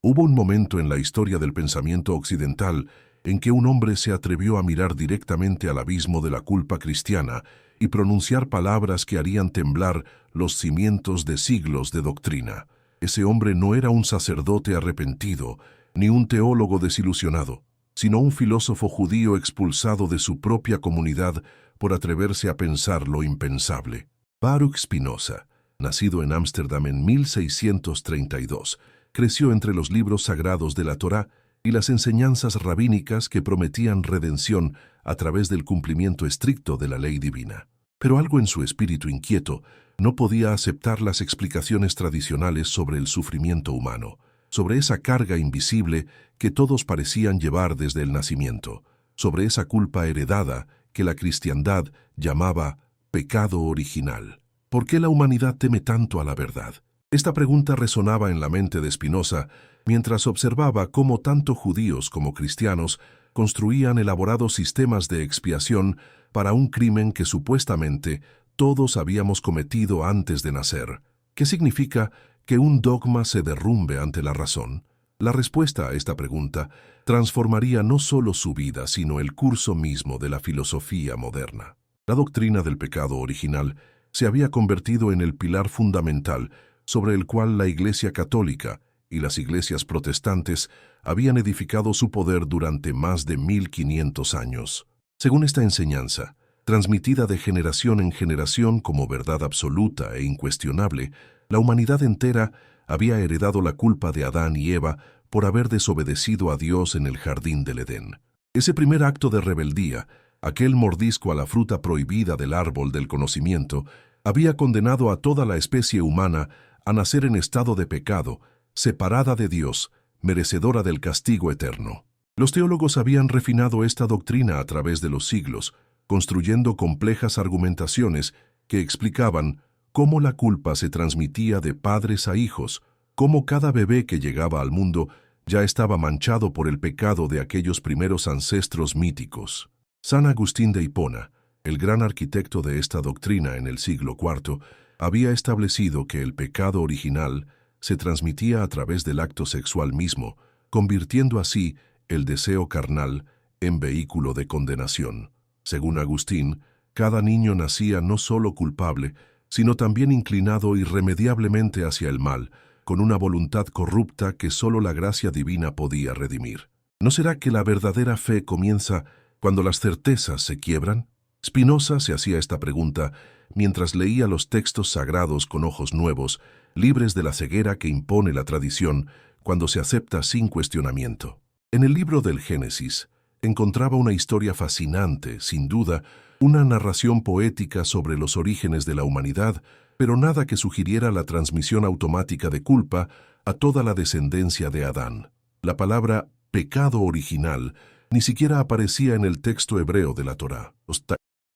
Hubo un momento en la historia del pensamiento occidental en que un hombre se atrevió a mirar directamente al abismo de la culpa cristiana y pronunciar palabras que harían temblar los cimientos de siglos de doctrina. Ese hombre no era un sacerdote arrepentido, ni un teólogo desilusionado, sino un filósofo judío expulsado de su propia comunidad por atreverse a pensar lo impensable. Baruch Spinoza, nacido en Ámsterdam en 1632, creció entre los libros sagrados de la Torá y las enseñanzas rabínicas que prometían redención a través del cumplimiento estricto de la ley divina. Pero algo en su espíritu inquieto no podía aceptar las explicaciones tradicionales sobre el sufrimiento humano, sobre esa carga invisible que todos parecían llevar desde el nacimiento, sobre esa culpa heredada que la cristiandad llamaba pecado original. ¿Por qué la humanidad teme tanto a la verdad? Esta pregunta resonaba en la mente de Spinoza mientras observaba cómo tanto judíos como cristianos construían elaborados sistemas de expiación para un crimen que supuestamente todos habíamos cometido antes de nacer. ¿Qué significa que un dogma se derrumbe ante la razón? La respuesta a esta pregunta transformaría no solo su vida, sino el curso mismo de la filosofía moderna. La doctrina del pecado original se había convertido en el pilar fundamental sobre el cual la Iglesia Católica y las iglesias protestantes habían edificado su poder durante más de 1500 años. Según esta enseñanza, transmitida de generación en generación como verdad absoluta e incuestionable, la humanidad entera había heredado la culpa de Adán y Eva por haber desobedecido a Dios en el jardín del Edén. Ese primer acto de rebeldía, aquel mordisco a la fruta prohibida del árbol del conocimiento, había condenado a toda la especie humana a nacer en estado de pecado, separada de Dios, merecedora del castigo eterno. Los teólogos habían refinado esta doctrina a través de los siglos, construyendo complejas argumentaciones que explicaban cómo la culpa se transmitía de padres a hijos, cómo cada bebé que llegaba al mundo ya estaba manchado por el pecado de aquellos primeros ancestros míticos. San Agustín de Hipona, el gran arquitecto de esta doctrina en el siglo IV, había establecido que el pecado original se transmitía a través del acto sexual mismo, convirtiendo así el deseo carnal en vehículo de condenación. Según Agustín, cada niño nacía no solo culpable, sino también inclinado irremediablemente hacia el mal, con una voluntad corrupta que solo la gracia divina podía redimir. ¿No será que la verdadera fe comienza cuando las certezas se quiebran? Spinoza se hacía esta pregunta mientras leía los textos sagrados con ojos nuevos, libres de la ceguera que impone la tradición cuando se acepta sin cuestionamiento. En el libro del Génesis encontraba una historia fascinante, sin duda, una narración poética sobre los orígenes de la humanidad, pero nada que sugiriera la transmisión automática de culpa a toda la descendencia de Adán. La palabra pecado original ni siquiera aparecía en el texto hebreo de la Torá.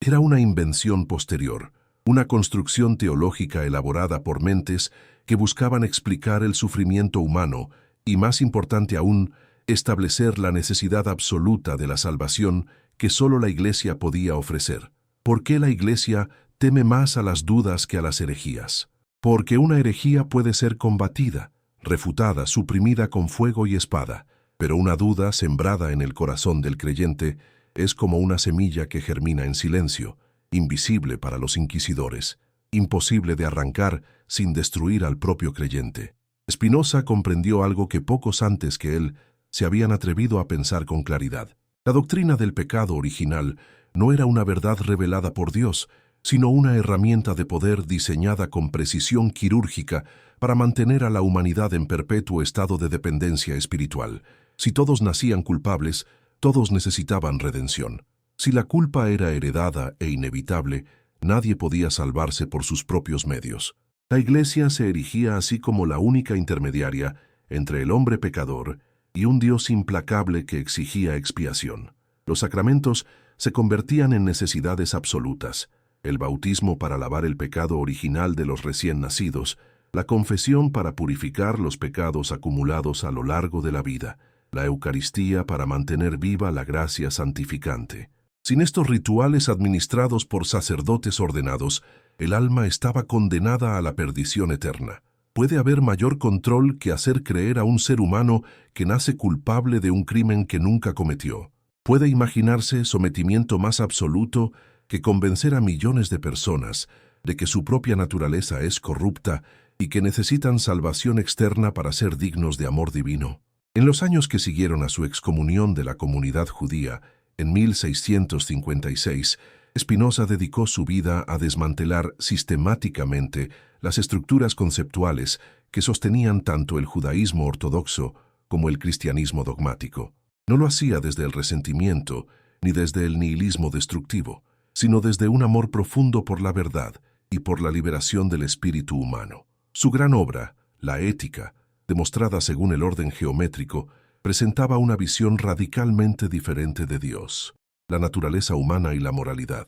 Era una invención posterior, una construcción teológica elaborada por mentes que buscaban explicar el sufrimiento humano y, más importante aún, establecer la necesidad absoluta de la salvación que solo la Iglesia podía ofrecer. ¿Por qué la Iglesia teme más a las dudas que a las herejías? Porque una herejía puede ser combatida, refutada, suprimida con fuego y espada, pero una duda sembrada en el corazón del creyente es como una semilla que germina en silencio, invisible para los inquisidores, imposible de arrancar sin destruir al propio creyente. Spinoza comprendió algo que pocos antes que él se habían atrevido a pensar con claridad. La doctrina del pecado original no era una verdad revelada por Dios, sino una herramienta de poder diseñada con precisión quirúrgica para mantener a la humanidad en perpetuo estado de dependencia espiritual. Si todos nacían culpables, todos necesitaban redención. Si la culpa era heredada e inevitable, nadie podía salvarse por sus propios medios. La Iglesia se erigía así como la única intermediaria entre el hombre pecador y un Dios implacable que exigía expiación. Los sacramentos se convertían en necesidades absolutas: el bautismo para lavar el pecado original de los recién nacidos, la confesión para purificar los pecados acumulados a lo largo de la vida, la Eucaristía para mantener viva la gracia santificante. Sin estos rituales administrados por sacerdotes ordenados, el alma estaba condenada a la perdición eterna. Puede haber mayor control que hacer creer a un ser humano que nace culpable de un crimen que nunca cometió. Puede imaginarse sometimiento más absoluto que convencer a millones de personas de que su propia naturaleza es corrupta y que necesitan salvación externa para ser dignos de amor divino. En los años que siguieron a su excomunión de la comunidad judía, en 1656, Spinoza dedicó su vida a desmantelar sistemáticamente las estructuras conceptuales que sostenían tanto el judaísmo ortodoxo como el cristianismo dogmático. No lo hacía desde el resentimiento ni desde el nihilismo destructivo, sino desde un amor profundo por la verdad y por la liberación del espíritu humano. Su gran obra, La Ética, demostrada según el orden geométrico, presentaba una visión radicalmente diferente de Dios, la naturaleza humana y la moralidad.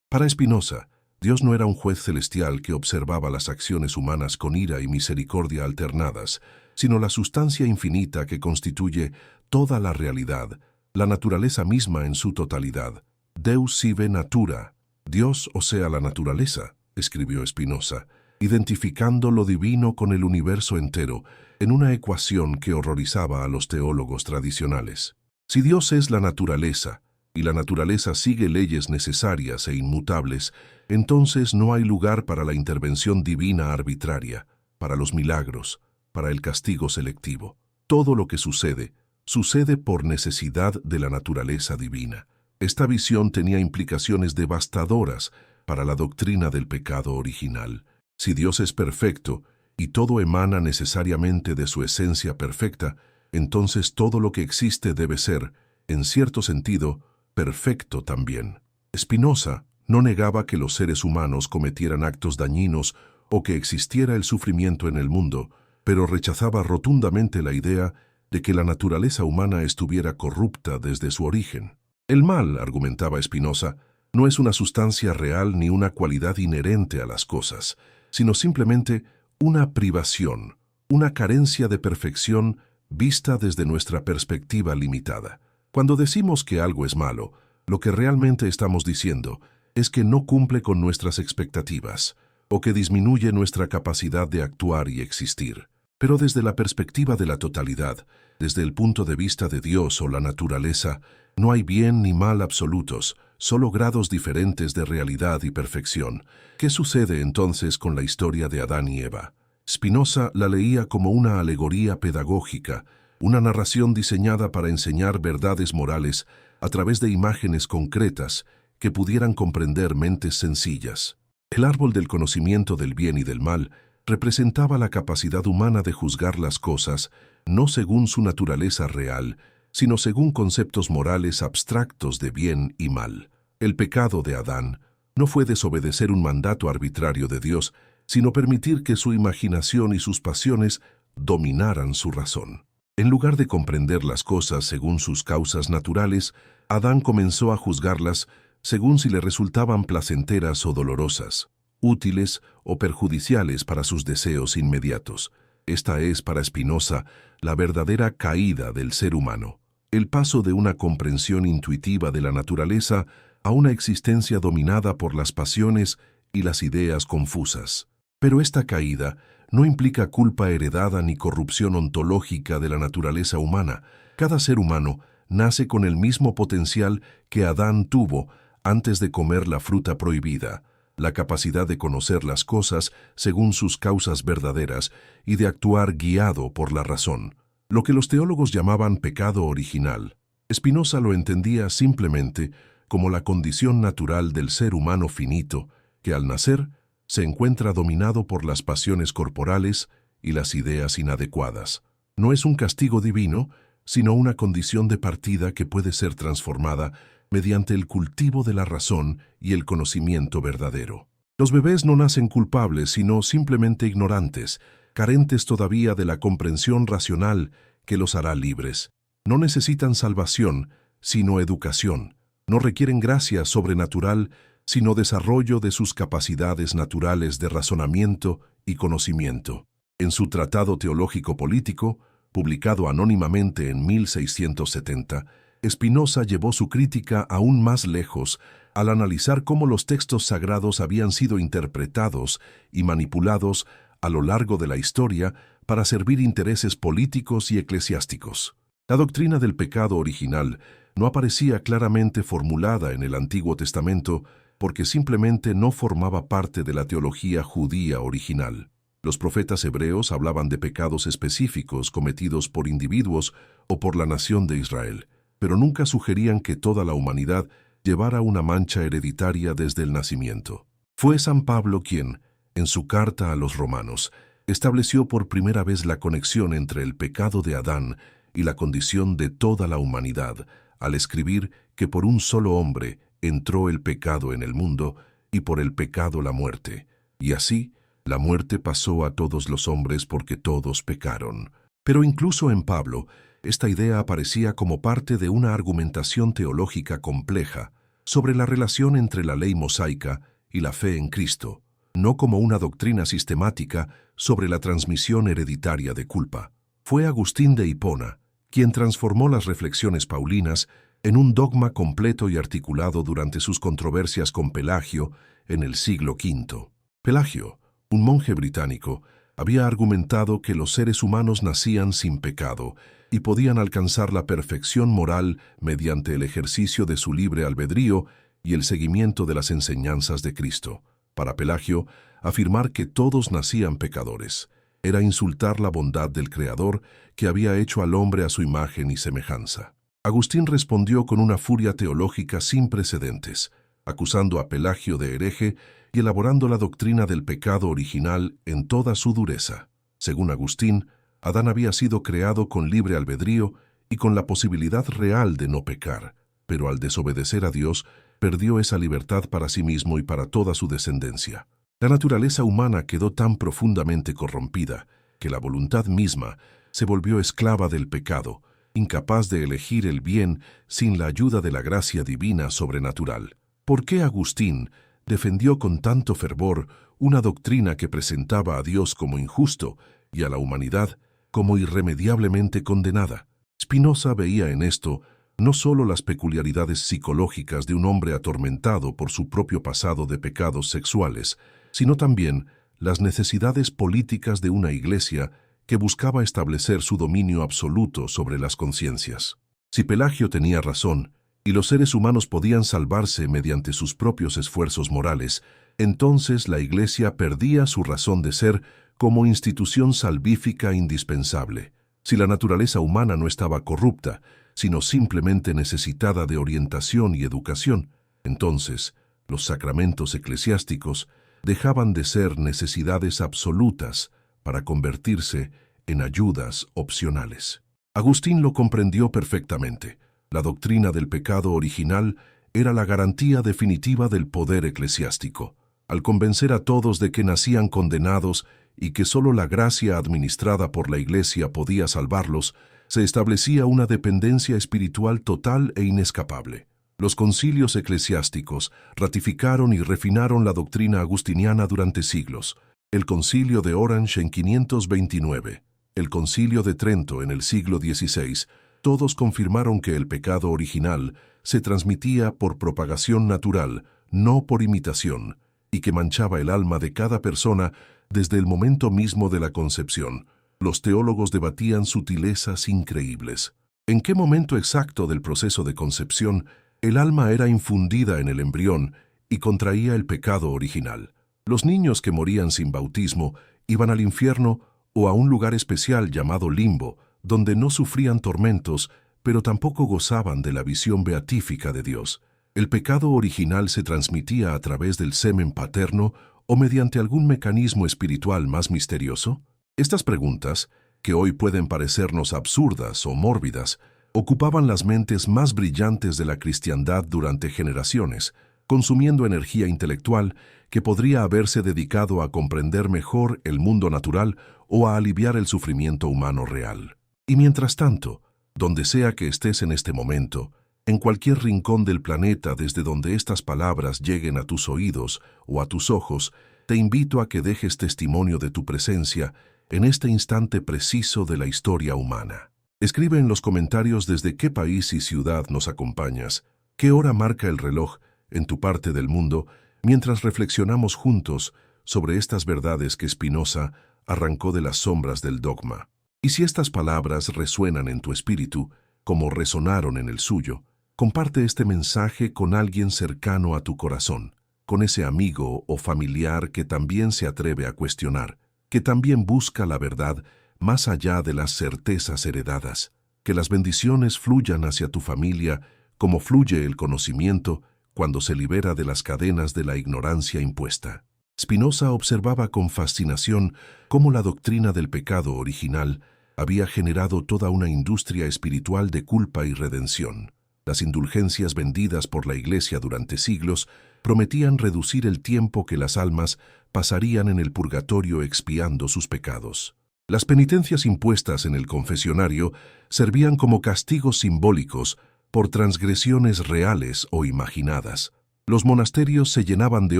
Para Spinoza, Dios no era un juez celestial que observaba las acciones humanas con ira y misericordia alternadas, sino la sustancia infinita que constituye toda la realidad, la naturaleza misma en su totalidad. Deus sive natura, Dios, o sea, la naturaleza, escribió Spinoza, identificando lo divino con el universo entero en una ecuación que horrorizaba a los teólogos tradicionales. Si Dios es la naturaleza, y la naturaleza sigue leyes necesarias e inmutables, entonces no hay lugar para la intervención divina arbitraria, para los milagros, para el castigo selectivo. Todo lo que sucede, sucede por necesidad de la naturaleza divina. Esta visión tenía implicaciones devastadoras para la doctrina del pecado original. Si Dios es perfecto, y todo emana necesariamente de su esencia perfecta, entonces todo lo que existe debe ser, en cierto sentido, perfecto también. Spinoza no negaba que los seres humanos cometieran actos dañinos o que existiera el sufrimiento en el mundo, pero rechazaba rotundamente la idea de que la naturaleza humana estuviera corrupta desde su origen. El mal, argumentaba Spinoza, no es una sustancia real ni una cualidad inherente a las cosas, sino simplemente una privación, una carencia de perfección vista desde nuestra perspectiva limitada. Cuando decimos que algo es malo, lo que realmente estamos diciendo es que no cumple con nuestras expectativas o que disminuye nuestra capacidad de actuar y existir. Pero desde la perspectiva de la totalidad, desde el punto de vista de Dios o la naturaleza, no hay bien ni mal absolutos, solo grados diferentes de realidad y perfección. ¿Qué sucede entonces con la historia de Adán y Eva? Spinoza la leía como una alegoría pedagógica, una narración diseñada para enseñar verdades morales a través de imágenes concretas que pudieran comprender mentes sencillas. El árbol del conocimiento del bien y del mal representaba la capacidad humana de juzgar las cosas no según su naturaleza real, sino según conceptos morales abstractos de bien y mal. El pecado de Adán no fue desobedecer un mandato arbitrario de Dios, sino permitir que su imaginación y sus pasiones dominaran su razón. En lugar de comprender las cosas según sus causas naturales, Adán comenzó a juzgarlas según si le resultaban placenteras o dolorosas, útiles o perjudiciales para sus deseos inmediatos. Esta es, para Spinoza, la verdadera caída del ser humano, el paso de una comprensión intuitiva de la naturaleza a una existencia dominada por las pasiones y las ideas confusas. Pero esta caída no implica culpa heredada ni corrupción ontológica de la naturaleza humana. Cada ser humano nace con el mismo potencial que Adán tuvo antes de comer la fruta prohibida, la capacidad de conocer las cosas según sus causas verdaderas y de actuar guiado por la razón. Lo que los teólogos llamaban pecado original, Spinoza lo entendía simplemente como la condición natural del ser humano finito, que al nacer se encuentra dominado por las pasiones corporales y las ideas inadecuadas. No es un castigo divino, sino una condición de partida que puede ser transformada mediante el cultivo de la razón y el conocimiento verdadero. Los bebés no nacen culpables, sino simplemente ignorantes, carentes todavía de la comprensión racional que los hará libres. No necesitan salvación, sino educación. No requieren gracia sobrenatural, sino desarrollo de sus capacidades naturales de razonamiento y conocimiento. En su Tratado Teológico Político, publicado anónimamente en 1670, Spinoza llevó su crítica aún más lejos al analizar cómo los textos sagrados habían sido interpretados y manipulados a lo largo de la historia para servir intereses políticos y eclesiásticos. La doctrina del pecado original no aparecía claramente formulada en el Antiguo Testamento porque simplemente no formaba parte de la teología judía original. Los profetas hebreos hablaban de pecados específicos cometidos por individuos o por la nación de Israel, pero nunca sugerían que toda la humanidad llevara una mancha hereditaria desde el nacimiento. Fue San Pablo quien, en su carta a los romanos, estableció por primera vez la conexión entre el pecado de Adán y la condición de toda la humanidad, al escribir que por un solo hombre entró el pecado en el mundo y por el pecado la muerte, y así la muerte pasó a todos los hombres porque todos pecaron. Pero incluso en Pablo, esta idea aparecía como parte de una argumentación teológica compleja sobre la relación entre la ley mosaica y la fe en Cristo, no como una doctrina sistemática sobre la transmisión hereditaria de culpa. Fue Agustín de Hipona quien transformó las reflexiones paulinas en un dogma completo y articulado durante sus controversias con Pelagio en el siglo V. Pelagio, un monje británico, había argumentado que los seres humanos nacían sin pecado y podían alcanzar la perfección moral mediante el ejercicio de su libre albedrío y el seguimiento de las enseñanzas de Cristo. Para Pelagio, afirmar que todos nacían pecadores era insultar la bondad del Creador que había hecho al hombre a su imagen y semejanza. Agustín respondió con una furia teológica sin precedentes, acusando a Pelagio de hereje y elaborando la doctrina del pecado original en toda su dureza. Según Agustín, Adán había sido creado con libre albedrío y con la posibilidad real de no pecar, pero al desobedecer a Dios, perdió esa libertad para sí mismo y para toda su descendencia. La naturaleza humana quedó tan profundamente corrompida que la voluntad misma se volvió esclava del pecado, incapaz de elegir el bien sin la ayuda de la gracia divina sobrenatural. ¿Por qué Agustín defendió con tanto fervor una doctrina que presentaba a Dios como injusto y a la humanidad como irremediablemente condenada? Spinoza veía en esto no solo las peculiaridades psicológicas de un hombre atormentado por su propio pasado de pecados sexuales, sino también las necesidades políticas de una iglesia que buscaba establecer su dominio absoluto sobre las conciencias. Si Pelagio tenía razón, y los seres humanos podían salvarse mediante sus propios esfuerzos morales, entonces la Iglesia perdía su razón de ser como institución salvífica indispensable. Si la naturaleza humana no estaba corrupta, sino simplemente necesitada de orientación y educación, entonces los sacramentos eclesiásticos dejaban de ser necesidades absolutas para convertirse en ayudas opcionales. Agustín lo comprendió perfectamente. La doctrina del pecado original era la garantía definitiva del poder eclesiástico. Al convencer a todos de que nacían condenados y que sólo la gracia administrada por la Iglesia podía salvarlos, se establecía una dependencia espiritual total e inescapable. Los concilios eclesiásticos ratificaron y refinaron la doctrina agustiniana durante siglos. El concilio de Orange en 529, el concilio de Trento en el siglo XVI, todos confirmaron que el pecado original se transmitía por propagación natural, no por imitación, y que manchaba el alma de cada persona desde el momento mismo de la concepción. Los teólogos debatían sutilezas increíbles. ¿En qué momento exacto del proceso de concepción el alma era infundida en el embrión y contraía el pecado original? Los niños que morían sin bautismo iban al infierno o a un lugar especial llamado limbo, donde no sufrían tormentos, pero tampoco gozaban de la visión beatífica de Dios. ¿El pecado original se transmitía a través del semen paterno o mediante algún mecanismo espiritual más misterioso? Estas preguntas, que hoy pueden parecernos absurdas o mórbidas, ocupaban las mentes más brillantes de la cristiandad durante generaciones, consumiendo energía intelectual que podría haberse dedicado a comprender mejor el mundo natural o a aliviar el sufrimiento humano real. Y mientras tanto, donde sea que estés en este momento, en cualquier rincón del planeta desde donde estas palabras lleguen a tus oídos o a tus ojos, te invito a que dejes testimonio de tu presencia en este instante preciso de la historia humana. Escribe en los comentarios desde qué país y ciudad nos acompañas, qué hora marca el reloj en tu parte del mundo, mientras reflexionamos juntos sobre estas verdades que Spinoza arrancó de las sombras del dogma. Y si estas palabras resuenan en tu espíritu, como resonaron en el suyo, comparte este mensaje con alguien cercano a tu corazón, con ese amigo o familiar que también se atreve a cuestionar, que también busca la verdad más allá de las certezas heredadas. Que las bendiciones fluyan hacia tu familia como fluye el conocimiento cuando se libera de las cadenas de la ignorancia impuesta. Spinoza observaba con fascinación cómo la doctrina del pecado original había generado toda una industria espiritual de culpa y redención. Las indulgencias vendidas por la Iglesia durante siglos prometían reducir el tiempo que las almas pasarían en el purgatorio expiando sus pecados. Las penitencias impuestas en el confesionario servían como castigos simbólicos por transgresiones reales o imaginadas. Los monasterios se llenaban de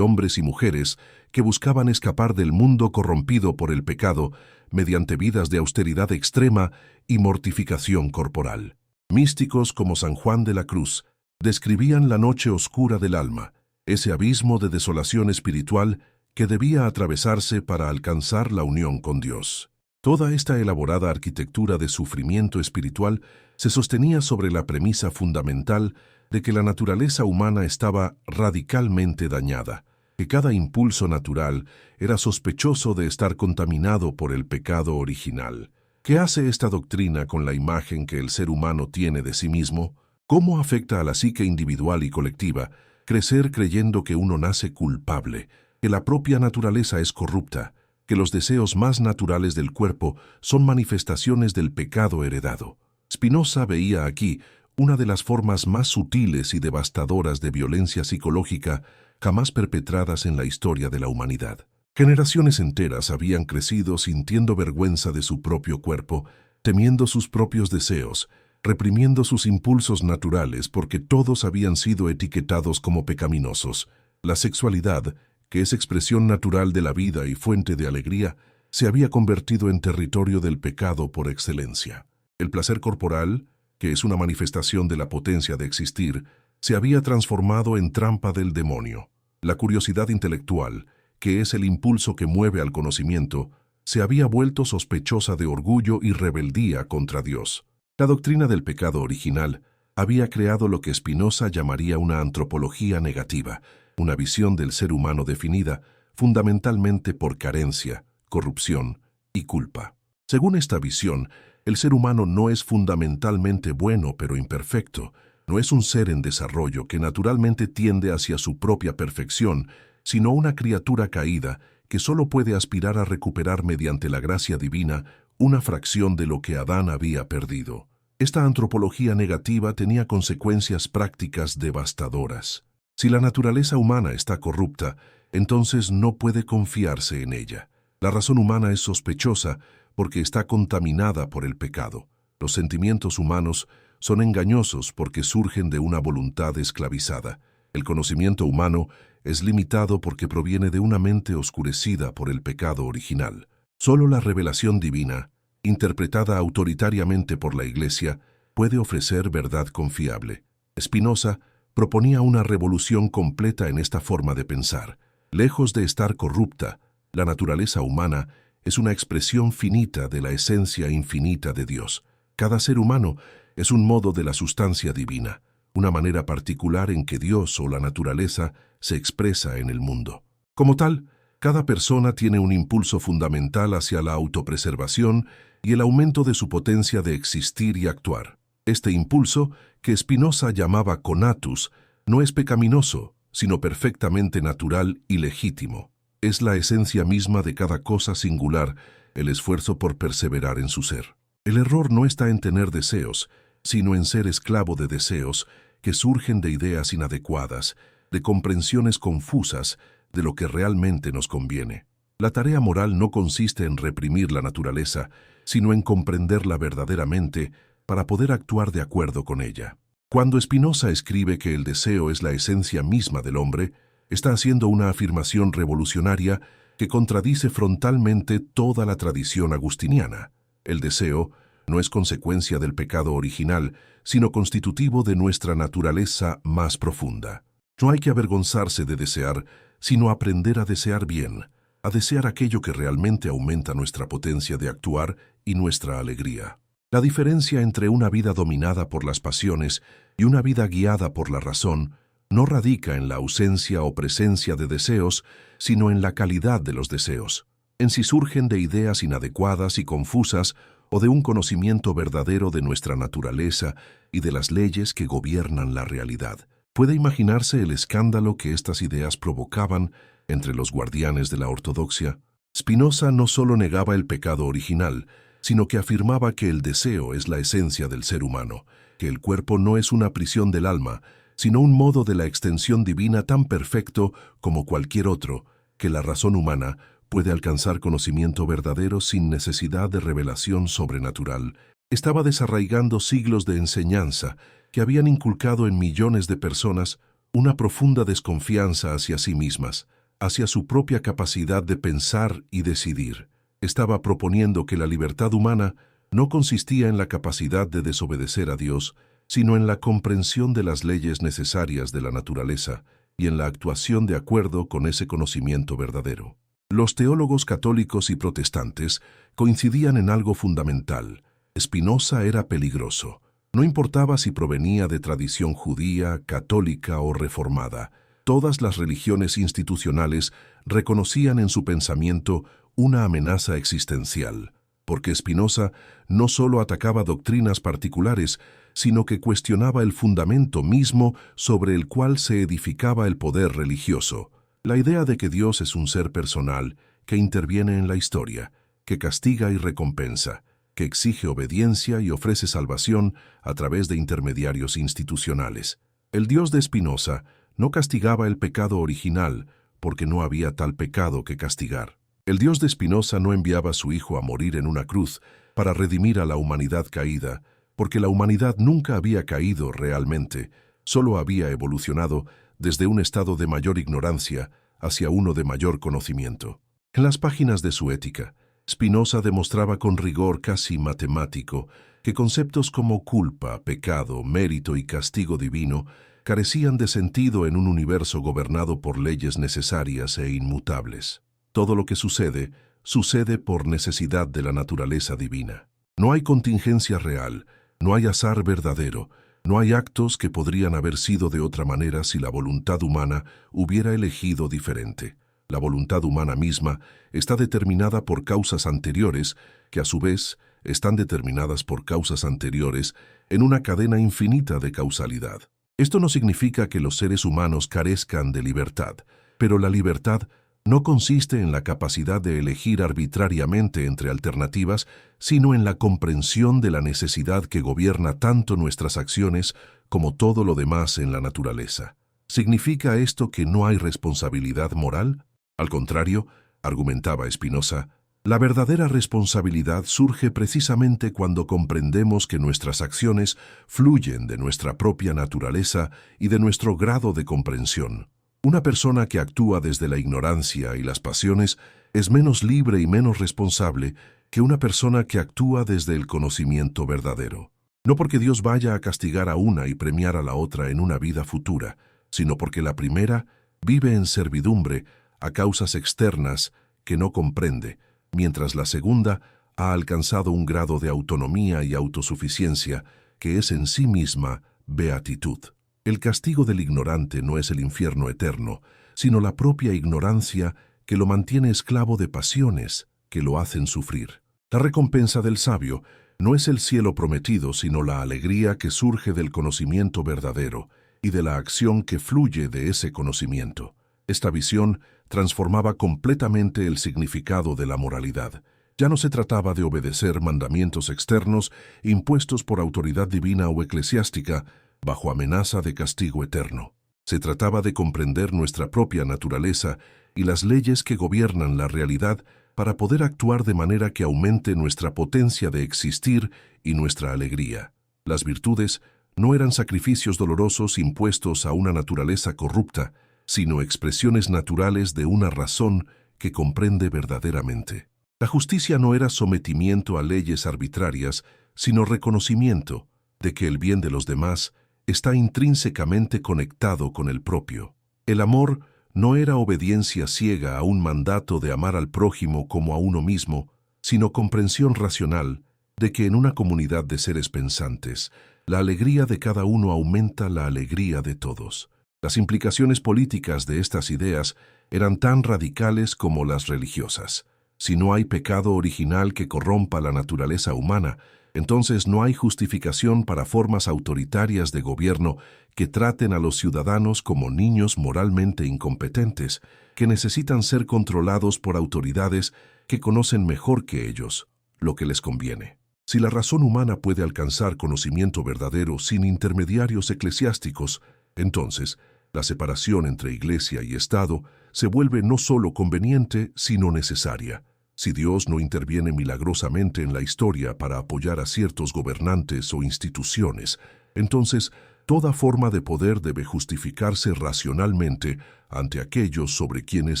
hombres y mujeres que buscaban escapar del mundo corrompido por el pecado mediante vidas de austeridad extrema y mortificación corporal. Místicos como San Juan de la Cruz describían la noche oscura del alma, ese abismo de desolación espiritual que debía atravesarse para alcanzar la unión con Dios. Toda esta elaborada arquitectura de sufrimiento espiritual se sostenía sobre la premisa fundamental de que la naturaleza humana estaba radicalmente dañada, que cada impulso natural era sospechoso de estar contaminado por el pecado original. ¿Qué hace esta doctrina con la imagen que el ser humano tiene de sí mismo? ¿Cómo afecta a la psique individual y colectiva crecer creyendo que uno nace culpable, que la propia naturaleza es corrupta, que los deseos más naturales del cuerpo son manifestaciones del pecado heredado? Spinoza veía aquí una de las formas más sutiles y devastadoras de violencia psicológica jamás perpetradas en la historia de la humanidad. Generaciones enteras habían crecido sintiendo vergüenza de su propio cuerpo, temiendo sus propios deseos, reprimiendo sus impulsos naturales porque todos habían sido etiquetados como pecaminosos. La sexualidad, que es expresión natural de la vida y fuente de alegría, se había convertido en territorio del pecado por excelencia. El placer corporal, que es una manifestación de la potencia de existir, se había transformado en trampa del demonio. La curiosidad intelectual, que es el impulso que mueve al conocimiento, se había vuelto sospechosa de orgullo y rebeldía contra Dios. La doctrina del pecado original había creado lo que Spinoza llamaría una antropología negativa, una visión del ser humano definida fundamentalmente por carencia, corrupción y culpa. Según esta visión, el ser humano no es fundamentalmente bueno pero imperfecto, no es un ser en desarrollo que naturalmente tiende hacia su propia perfección, sino una criatura caída que solo puede aspirar a recuperar mediante la gracia divina una fracción de lo que Adán había perdido. Esta antropología negativa tenía consecuencias prácticas devastadoras. Si la naturaleza humana está corrupta, entonces no puede confiarse en ella. La razón humana es sospechosa porque está contaminada por el pecado. Los sentimientos humanos son engañosos porque surgen de una voluntad esclavizada. El conocimiento humano es limitado porque proviene de una mente oscurecida por el pecado original. Solo la revelación divina, interpretada autoritariamente por la Iglesia, puede ofrecer verdad confiable. Spinoza proponía una revolución completa en esta forma de pensar. Lejos de estar corrupta, la naturaleza humana es una expresión finita de la esencia infinita de Dios. Cada ser humano es un modo de la sustancia divina, una manera particular en que Dios o la naturaleza se expresa en el mundo. Como tal, cada persona tiene un impulso fundamental hacia la autopreservación y el aumento de su potencia de existir y actuar. Este impulso, que Spinoza llamaba conatus, no es pecaminoso, sino perfectamente natural y legítimo. Es la esencia misma de cada cosa singular, el esfuerzo por perseverar en su ser. El error no está en tener deseos, sino en ser esclavo de deseos que surgen de ideas inadecuadas, de comprensiones confusas de lo que realmente nos conviene. La tarea moral no consiste en reprimir la naturaleza, sino en comprenderla verdaderamente para poder actuar de acuerdo con ella. Cuando Spinoza escribe que el deseo es la esencia misma del hombre, está haciendo una afirmación revolucionaria que contradice frontalmente toda la tradición agustiniana. El deseo no es consecuencia del pecado original, sino constitutivo de nuestra naturaleza más profunda. No hay que avergonzarse de desear, sino aprender a desear bien. a desear aquello que realmente aumenta nuestra potencia de actuar y nuestra alegría. La diferencia entre una vida dominada por las pasiones y una vida guiada por la razón no radica en la ausencia o presencia de deseos, sino en la calidad de los deseos, en si surgen de ideas inadecuadas y confusas o de un conocimiento verdadero de nuestra naturaleza y de las leyes que gobiernan la realidad. Puede imaginarse el escándalo que estas ideas provocaban entre los guardianes de la ortodoxia. Spinoza no solo negaba el pecado original, sino que afirmaba que el deseo es la esencia del ser humano, que el cuerpo no es una prisión del alma, sino un modo de la extensión divina tan perfecto como cualquier otro, que la razón humana puede alcanzar conocimiento verdadero sin necesidad de revelación sobrenatural. Estaba desarraigando siglos de enseñanza que habían inculcado en millones de personas una profunda desconfianza hacia sí mismas, hacia su propia capacidad de pensar y decidir. Estaba proponiendo que la libertad humana no consistía en la capacidad de desobedecer a Dios, sino en la comprensión de las leyes necesarias de la naturaleza y en la actuación de acuerdo con ese conocimiento verdadero. Los teólogos católicos y protestantes coincidían en algo fundamental. Spinoza era peligroso. No importaba si provenía de tradición judía, católica o reformada. Todas las religiones institucionales reconocían en su pensamiento una amenaza existencial, porque Spinoza no solo atacaba doctrinas particulares, sino que cuestionaba el fundamento mismo sobre el cual se edificaba el poder religioso. La idea de que Dios es un ser personal, que interviene en la historia, que castiga y recompensa, que exige obediencia y ofrece salvación a través de intermediarios institucionales. El Dios de Spinoza no castigaba el pecado original, porque no había tal pecado que castigar. El Dios de Spinoza no enviaba a su Hijo a morir en una cruz para redimir a la humanidad caída, porque la humanidad nunca había caído realmente, solo había evolucionado desde un estado de mayor ignorancia hacia uno de mayor conocimiento. En las páginas de su Ética, Spinoza demostraba con rigor casi matemático que conceptos como culpa, pecado, mérito y castigo divino carecían de sentido en un universo gobernado por leyes necesarias e inmutables. Todo lo que sucede, sucede por necesidad de la naturaleza divina. No hay contingencia real, no hay azar verdadero, no hay actos que podrían haber sido de otra manera si la voluntad humana hubiera elegido diferente. La voluntad humana misma está determinada por causas anteriores, que a su vez están determinadas por causas anteriores en una cadena infinita de causalidad. Esto no significa que los seres humanos carezcan de libertad, pero la libertad no consiste en la capacidad de elegir arbitrariamente entre alternativas, sino en la comprensión de la necesidad que gobierna tanto nuestras acciones como todo lo demás en la naturaleza. ¿Significa esto que no hay responsabilidad moral? Al contrario, argumentaba Spinoza, la verdadera responsabilidad surge precisamente cuando comprendemos que nuestras acciones fluyen de nuestra propia naturaleza y de nuestro grado de comprensión. Una persona que actúa desde la ignorancia y las pasiones es menos libre y menos responsable que una persona que actúa desde el conocimiento verdadero. No porque Dios vaya a castigar a una y premiar a la otra en una vida futura, sino porque la primera vive en servidumbre a causas externas que no comprende, mientras la segunda ha alcanzado un grado de autonomía y autosuficiencia que es en sí misma beatitud. El castigo del ignorante no es el infierno eterno, sino la propia ignorancia que lo mantiene esclavo de pasiones que lo hacen sufrir. La recompensa del sabio no es el cielo prometido, sino la alegría que surge del conocimiento verdadero y de la acción que fluye de ese conocimiento. Esta visión transformaba completamente el significado de la moralidad. Ya no se trataba de obedecer mandamientos externos impuestos por autoridad divina o eclesiástica bajo amenaza de castigo eterno. Se trataba de comprender nuestra propia naturaleza y las leyes que gobiernan la realidad para poder actuar de manera que aumente nuestra potencia de existir y nuestra alegría. Las virtudes no eran sacrificios dolorosos impuestos a una naturaleza corrupta, sino expresiones naturales de una razón que comprende verdaderamente. La justicia no era sometimiento a leyes arbitrarias, sino reconocimiento de que el bien de los demás está intrínsecamente conectado con el propio. El amor no era obediencia ciega a un mandato de amar al prójimo como a uno mismo, sino comprensión racional de que en una comunidad de seres pensantes, la alegría de cada uno aumenta la alegría de todos. Las implicaciones políticas de estas ideas eran tan radicales como las religiosas. Si no hay pecado original que corrompa la naturaleza humana, entonces no hay justificación para formas autoritarias de gobierno que traten a los ciudadanos como niños moralmente incompetentes, que necesitan ser controlados por autoridades que conocen mejor que ellos lo que les conviene. Si la razón humana puede alcanzar conocimiento verdadero sin intermediarios eclesiásticos, entonces la separación entre Iglesia y Estado se vuelve no solo conveniente, sino necesaria. Si Dios no interviene milagrosamente en la historia para apoyar a ciertos gobernantes o instituciones, entonces toda forma de poder debe justificarse racionalmente ante aquellos sobre quienes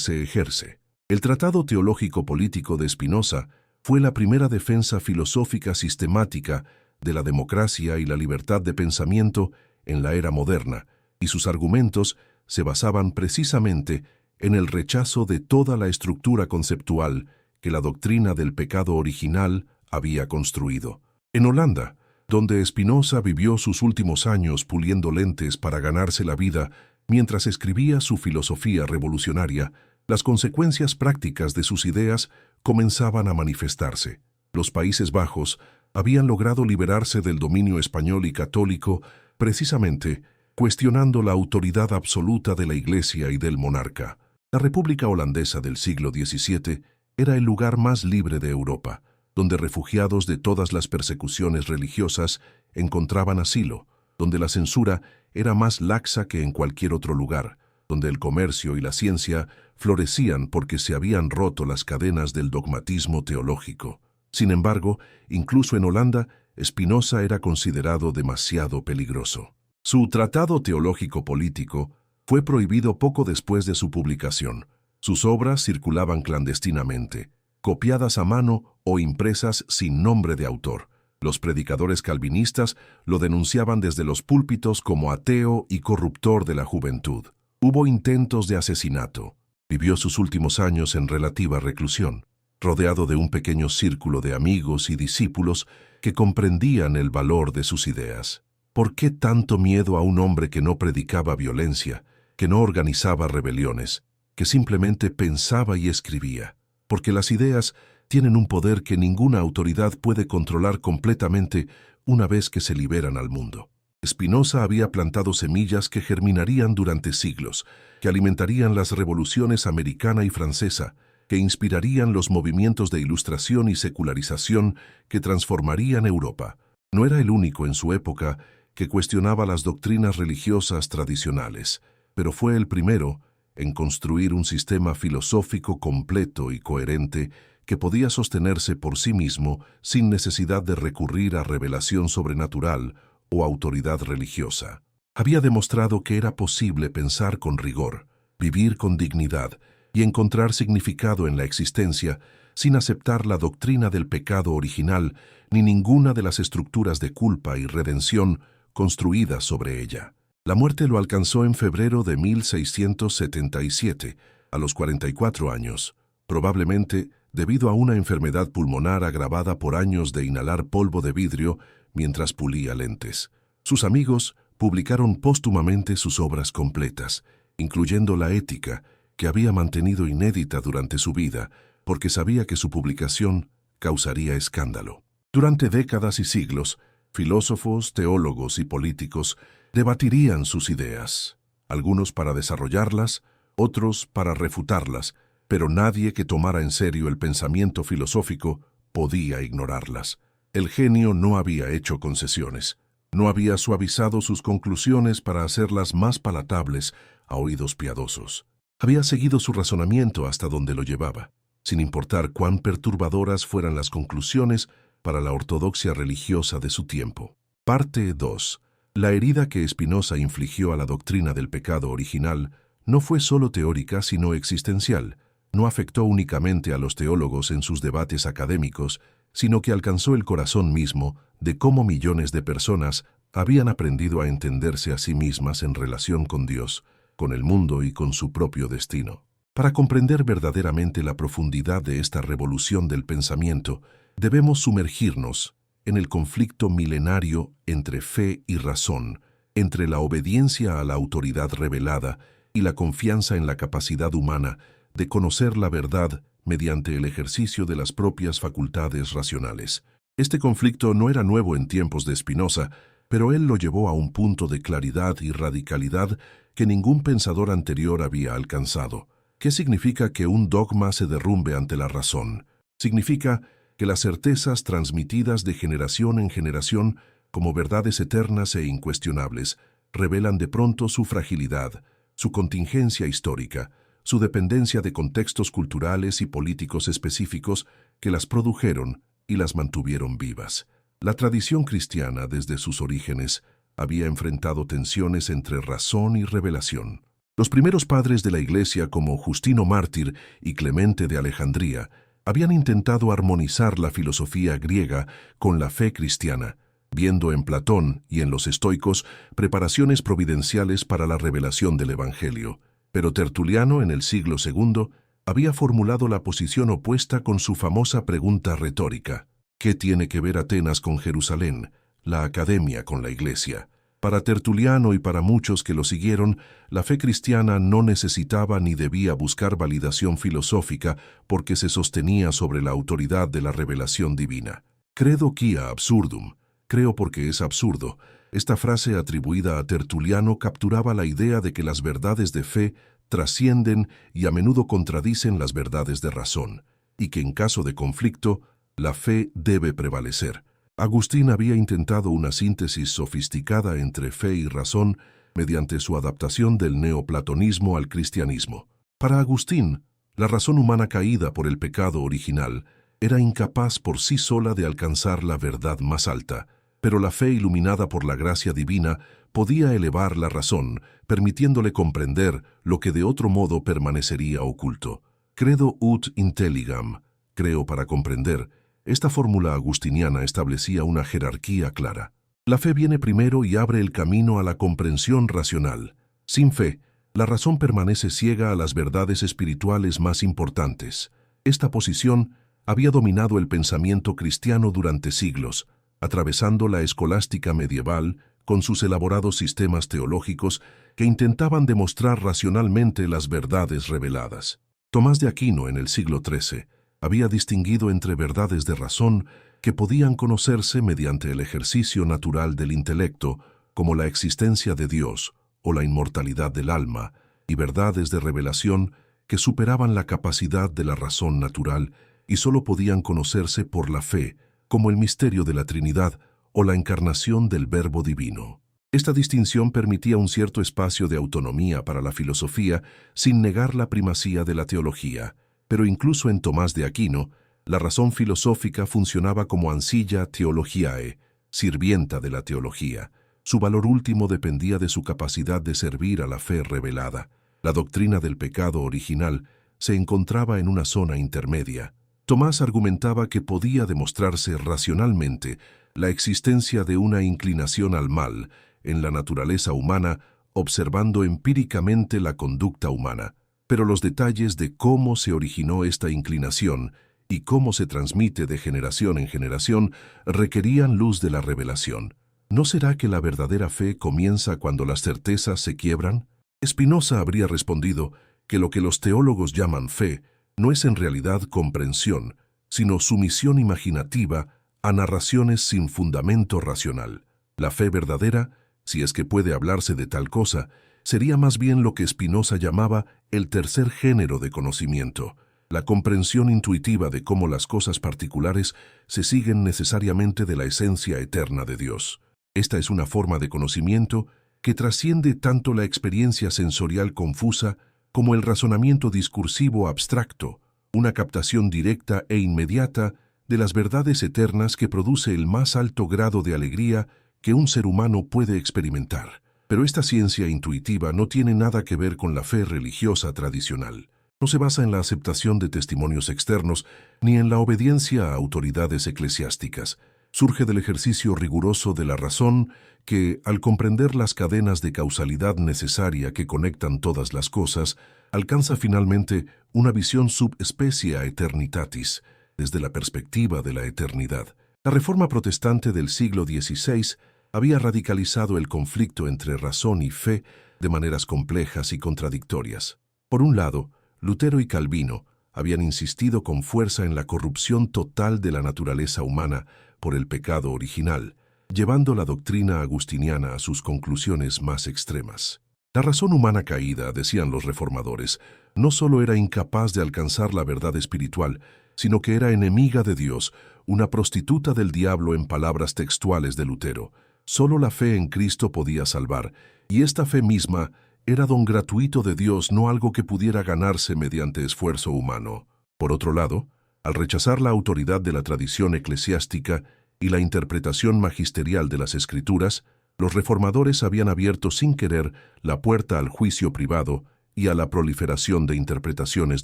se ejerce. El Tratado Teológico Político de Spinoza fue la primera defensa filosófica sistemática de la democracia y la libertad de pensamiento en la era moderna, y sus argumentos se basaban precisamente en el rechazo de toda la estructura conceptual que la doctrina del pecado original había construido. En Holanda, donde Spinoza vivió sus últimos años puliendo lentes para ganarse la vida mientras escribía su filosofía revolucionaria, las consecuencias prácticas de sus ideas comenzaban a manifestarse. Los Países Bajos habían logrado liberarse del dominio español y católico precisamente cuestionando la autoridad absoluta de la Iglesia y del monarca. La República Holandesa del siglo XVII era el lugar más libre de Europa, donde refugiados de todas las persecuciones religiosas encontraban asilo, donde la censura era más laxa que en cualquier otro lugar, donde el comercio y la ciencia florecían porque se habían roto las cadenas del dogmatismo teológico. Sin embargo, incluso en Holanda, Spinoza era considerado demasiado peligroso. Su Tratado Teológico Político fue prohibido poco después de su publicación. Sus obras circulaban clandestinamente, copiadas a mano o impresas sin nombre de autor. Los predicadores calvinistas lo denunciaban desde los púlpitos como ateo y corruptor de la juventud. Hubo intentos de asesinato. Vivió sus últimos años en relativa reclusión, rodeado de un pequeño círculo de amigos y discípulos que comprendían el valor de sus ideas. ¿Por qué tanto miedo a un hombre que no predicaba violencia, que no organizaba rebeliones, que simplemente pensaba y escribía? Porque las ideas tienen un poder que ninguna autoridad puede controlar completamente una vez que se liberan al mundo. Spinoza había plantado semillas que germinarían durante siglos, que alimentarían las revoluciones americana y francesa, que inspirarían los movimientos de ilustración y secularización que transformarían Europa. No era el único en su época que cuestionaba las doctrinas religiosas tradicionales, pero fue el primero en construir un sistema filosófico completo y coherente que podía sostenerse por sí mismo sin necesidad de recurrir a revelación sobrenatural o autoridad religiosa. Había demostrado que era posible pensar con rigor, vivir con dignidad y encontrar significado en la existencia sin aceptar la doctrina del pecado original ni ninguna de las estructuras de culpa y redención construidas sobre ella. La muerte lo alcanzó en febrero de 1677, a los 44 años, probablemente debido a una enfermedad pulmonar agravada por años de inhalar polvo de vidrio mientras pulía lentes. Sus amigos publicaron póstumamente sus obras completas, incluyendo la Ética, que había mantenido inédita durante su vida, porque sabía que su publicación causaría escándalo. Durante décadas y siglos, filósofos, teólogos y políticos debatirían sus ideas, algunos para desarrollarlas, otros para refutarlas, pero nadie que tomara en serio el pensamiento filosófico podía ignorarlas. El genio no había hecho concesiones, no había suavizado sus conclusiones para hacerlas más palatables a oídos piadosos. Había seguido su razonamiento hasta donde lo llevaba, sin importar cuán perturbadoras fueran las conclusiones para la ortodoxia religiosa de su tiempo. Parte 2. La herida que Spinoza infligió a la doctrina del pecado original no fue solo teórica sino existencial. No afectó únicamente a los teólogos en sus debates académicos, sino que alcanzó el corazón mismo de cómo millones de personas habían aprendido a entenderse a sí mismas en relación con Dios, con el mundo y con su propio destino. Para comprender verdaderamente la profundidad de esta revolución del pensamiento, debemos sumergirnos en el conflicto milenario entre fe y razón, entre la obediencia a la autoridad revelada y la confianza en la capacidad humana de conocer la verdad mediante el ejercicio de las propias facultades racionales. Este conflicto no era nuevo en tiempos de Spinoza, pero él lo llevó a un punto de claridad y radicalidad que ningún pensador anterior había alcanzado. ¿Qué significa que un dogma se derrumbe ante la razón? Significa que las certezas transmitidas de generación en generación como verdades eternas e incuestionables revelan de pronto su fragilidad, su contingencia histórica, su dependencia de contextos culturales y políticos específicos que las produjeron y las mantuvieron vivas. La tradición cristiana, desde sus orígenes, había enfrentado tensiones entre razón y revelación. Los primeros padres de la Iglesia, como Justino Mártir y Clemente de Alejandría, habían intentado armonizar la filosofía griega con la fe cristiana, viendo en Platón y en los estoicos preparaciones providenciales para la revelación del Evangelio. Pero Tertuliano, en el siglo II, había formulado la posición opuesta con su famosa pregunta retórica: ¿qué tiene que ver Atenas con Jerusalén, la academia con la Iglesia? Para Tertuliano y para muchos que lo siguieron, la fe cristiana no necesitaba ni debía buscar validación filosófica porque se sostenía sobre la autoridad de la revelación divina. Credo quia absurdum, creo porque es absurdo. Esta frase atribuida a Tertuliano capturaba la idea de que las verdades de fe trascienden y a menudo contradicen las verdades de razón, y que en caso de conflicto, la fe debe prevalecer. Agustín había intentado una síntesis sofisticada entre fe y razón mediante su adaptación del neoplatonismo al cristianismo. Para Agustín, la razón humana caída por el pecado original era incapaz por sí sola de alcanzar la verdad más alta, pero la fe iluminada por la gracia divina podía elevar la razón, permitiéndole comprender lo que de otro modo permanecería oculto. Credo ut intelligam, creo para comprender. Esta fórmula agustiniana establecía una jerarquía clara. La fe viene primero y abre el camino a la comprensión racional. Sin fe, la razón permanece ciega a las verdades espirituales más importantes. Esta posición había dominado el pensamiento cristiano durante siglos, atravesando la escolástica medieval con sus elaborados sistemas teológicos que intentaban demostrar racionalmente las verdades reveladas. Tomás de Aquino, en el siglo XIII, había distinguido entre verdades de razón que podían conocerse mediante el ejercicio natural del intelecto, como la existencia de Dios o la inmortalidad del alma, y verdades de revelación que superaban la capacidad de la razón natural y sólo podían conocerse por la fe, como el misterio de la Trinidad o la encarnación del Verbo divino. Esta distinción permitía un cierto espacio de autonomía para la filosofía sin negar la primacía de la teología. Pero incluso en Tomás de Aquino, la razón filosófica funcionaba como ancilla theologiae, sirvienta de la teología. Su valor último dependía de su capacidad de servir a la fe revelada. La doctrina del pecado original se encontraba en una zona intermedia. Tomás argumentaba que podía demostrarse racionalmente la existencia de una inclinación al mal en la naturaleza humana observando empíricamente la conducta humana. Pero los detalles de cómo se originó esta inclinación y cómo se transmite de generación en generación requerían luz de la revelación. ¿No será que la verdadera fe comienza cuando las certezas se quiebran? Spinoza habría respondido que lo que los teólogos llaman fe no es en realidad comprensión, sino sumisión imaginativa a narraciones sin fundamento racional. La fe verdadera, si es que puede hablarse de tal cosa, sería más bien lo que Spinoza llamaba el tercer género de conocimiento, la comprensión intuitiva de cómo las cosas particulares se siguen necesariamente de la esencia eterna de Dios. Esta es una forma de conocimiento que trasciende tanto la experiencia sensorial confusa como el razonamiento discursivo abstracto, una captación directa e inmediata de las verdades eternas que produce el más alto grado de alegría que un ser humano puede experimentar. Pero esta ciencia intuitiva no tiene nada que ver con la fe religiosa tradicional. No se basa en la aceptación de testimonios externos ni en la obediencia a autoridades eclesiásticas. Surge del ejercicio riguroso de la razón que, al comprender las cadenas de causalidad necesaria que conectan todas las cosas, alcanza finalmente una visión subespecie a eternitatis, desde la perspectiva de la eternidad. La Reforma protestante del siglo XVI había radicalizado el conflicto entre razón y fe de maneras complejas y contradictorias. Por un lado, Lutero y Calvino habían insistido con fuerza en la corrupción total de la naturaleza humana por el pecado original, llevando la doctrina agustiniana a sus conclusiones más extremas. La razón humana caída, decían los reformadores, no solo era incapaz de alcanzar la verdad espiritual, sino que era enemiga de Dios, una prostituta del diablo en palabras textuales de Lutero. Solo la fe en Cristo podía salvar, y esta fe misma era don gratuito de Dios, no algo que pudiera ganarse mediante esfuerzo humano. Por otro lado, al rechazar la autoridad de la tradición eclesiástica y la interpretación magisterial de las Escrituras, los reformadores habían abierto sin querer la puerta al juicio privado y a la proliferación de interpretaciones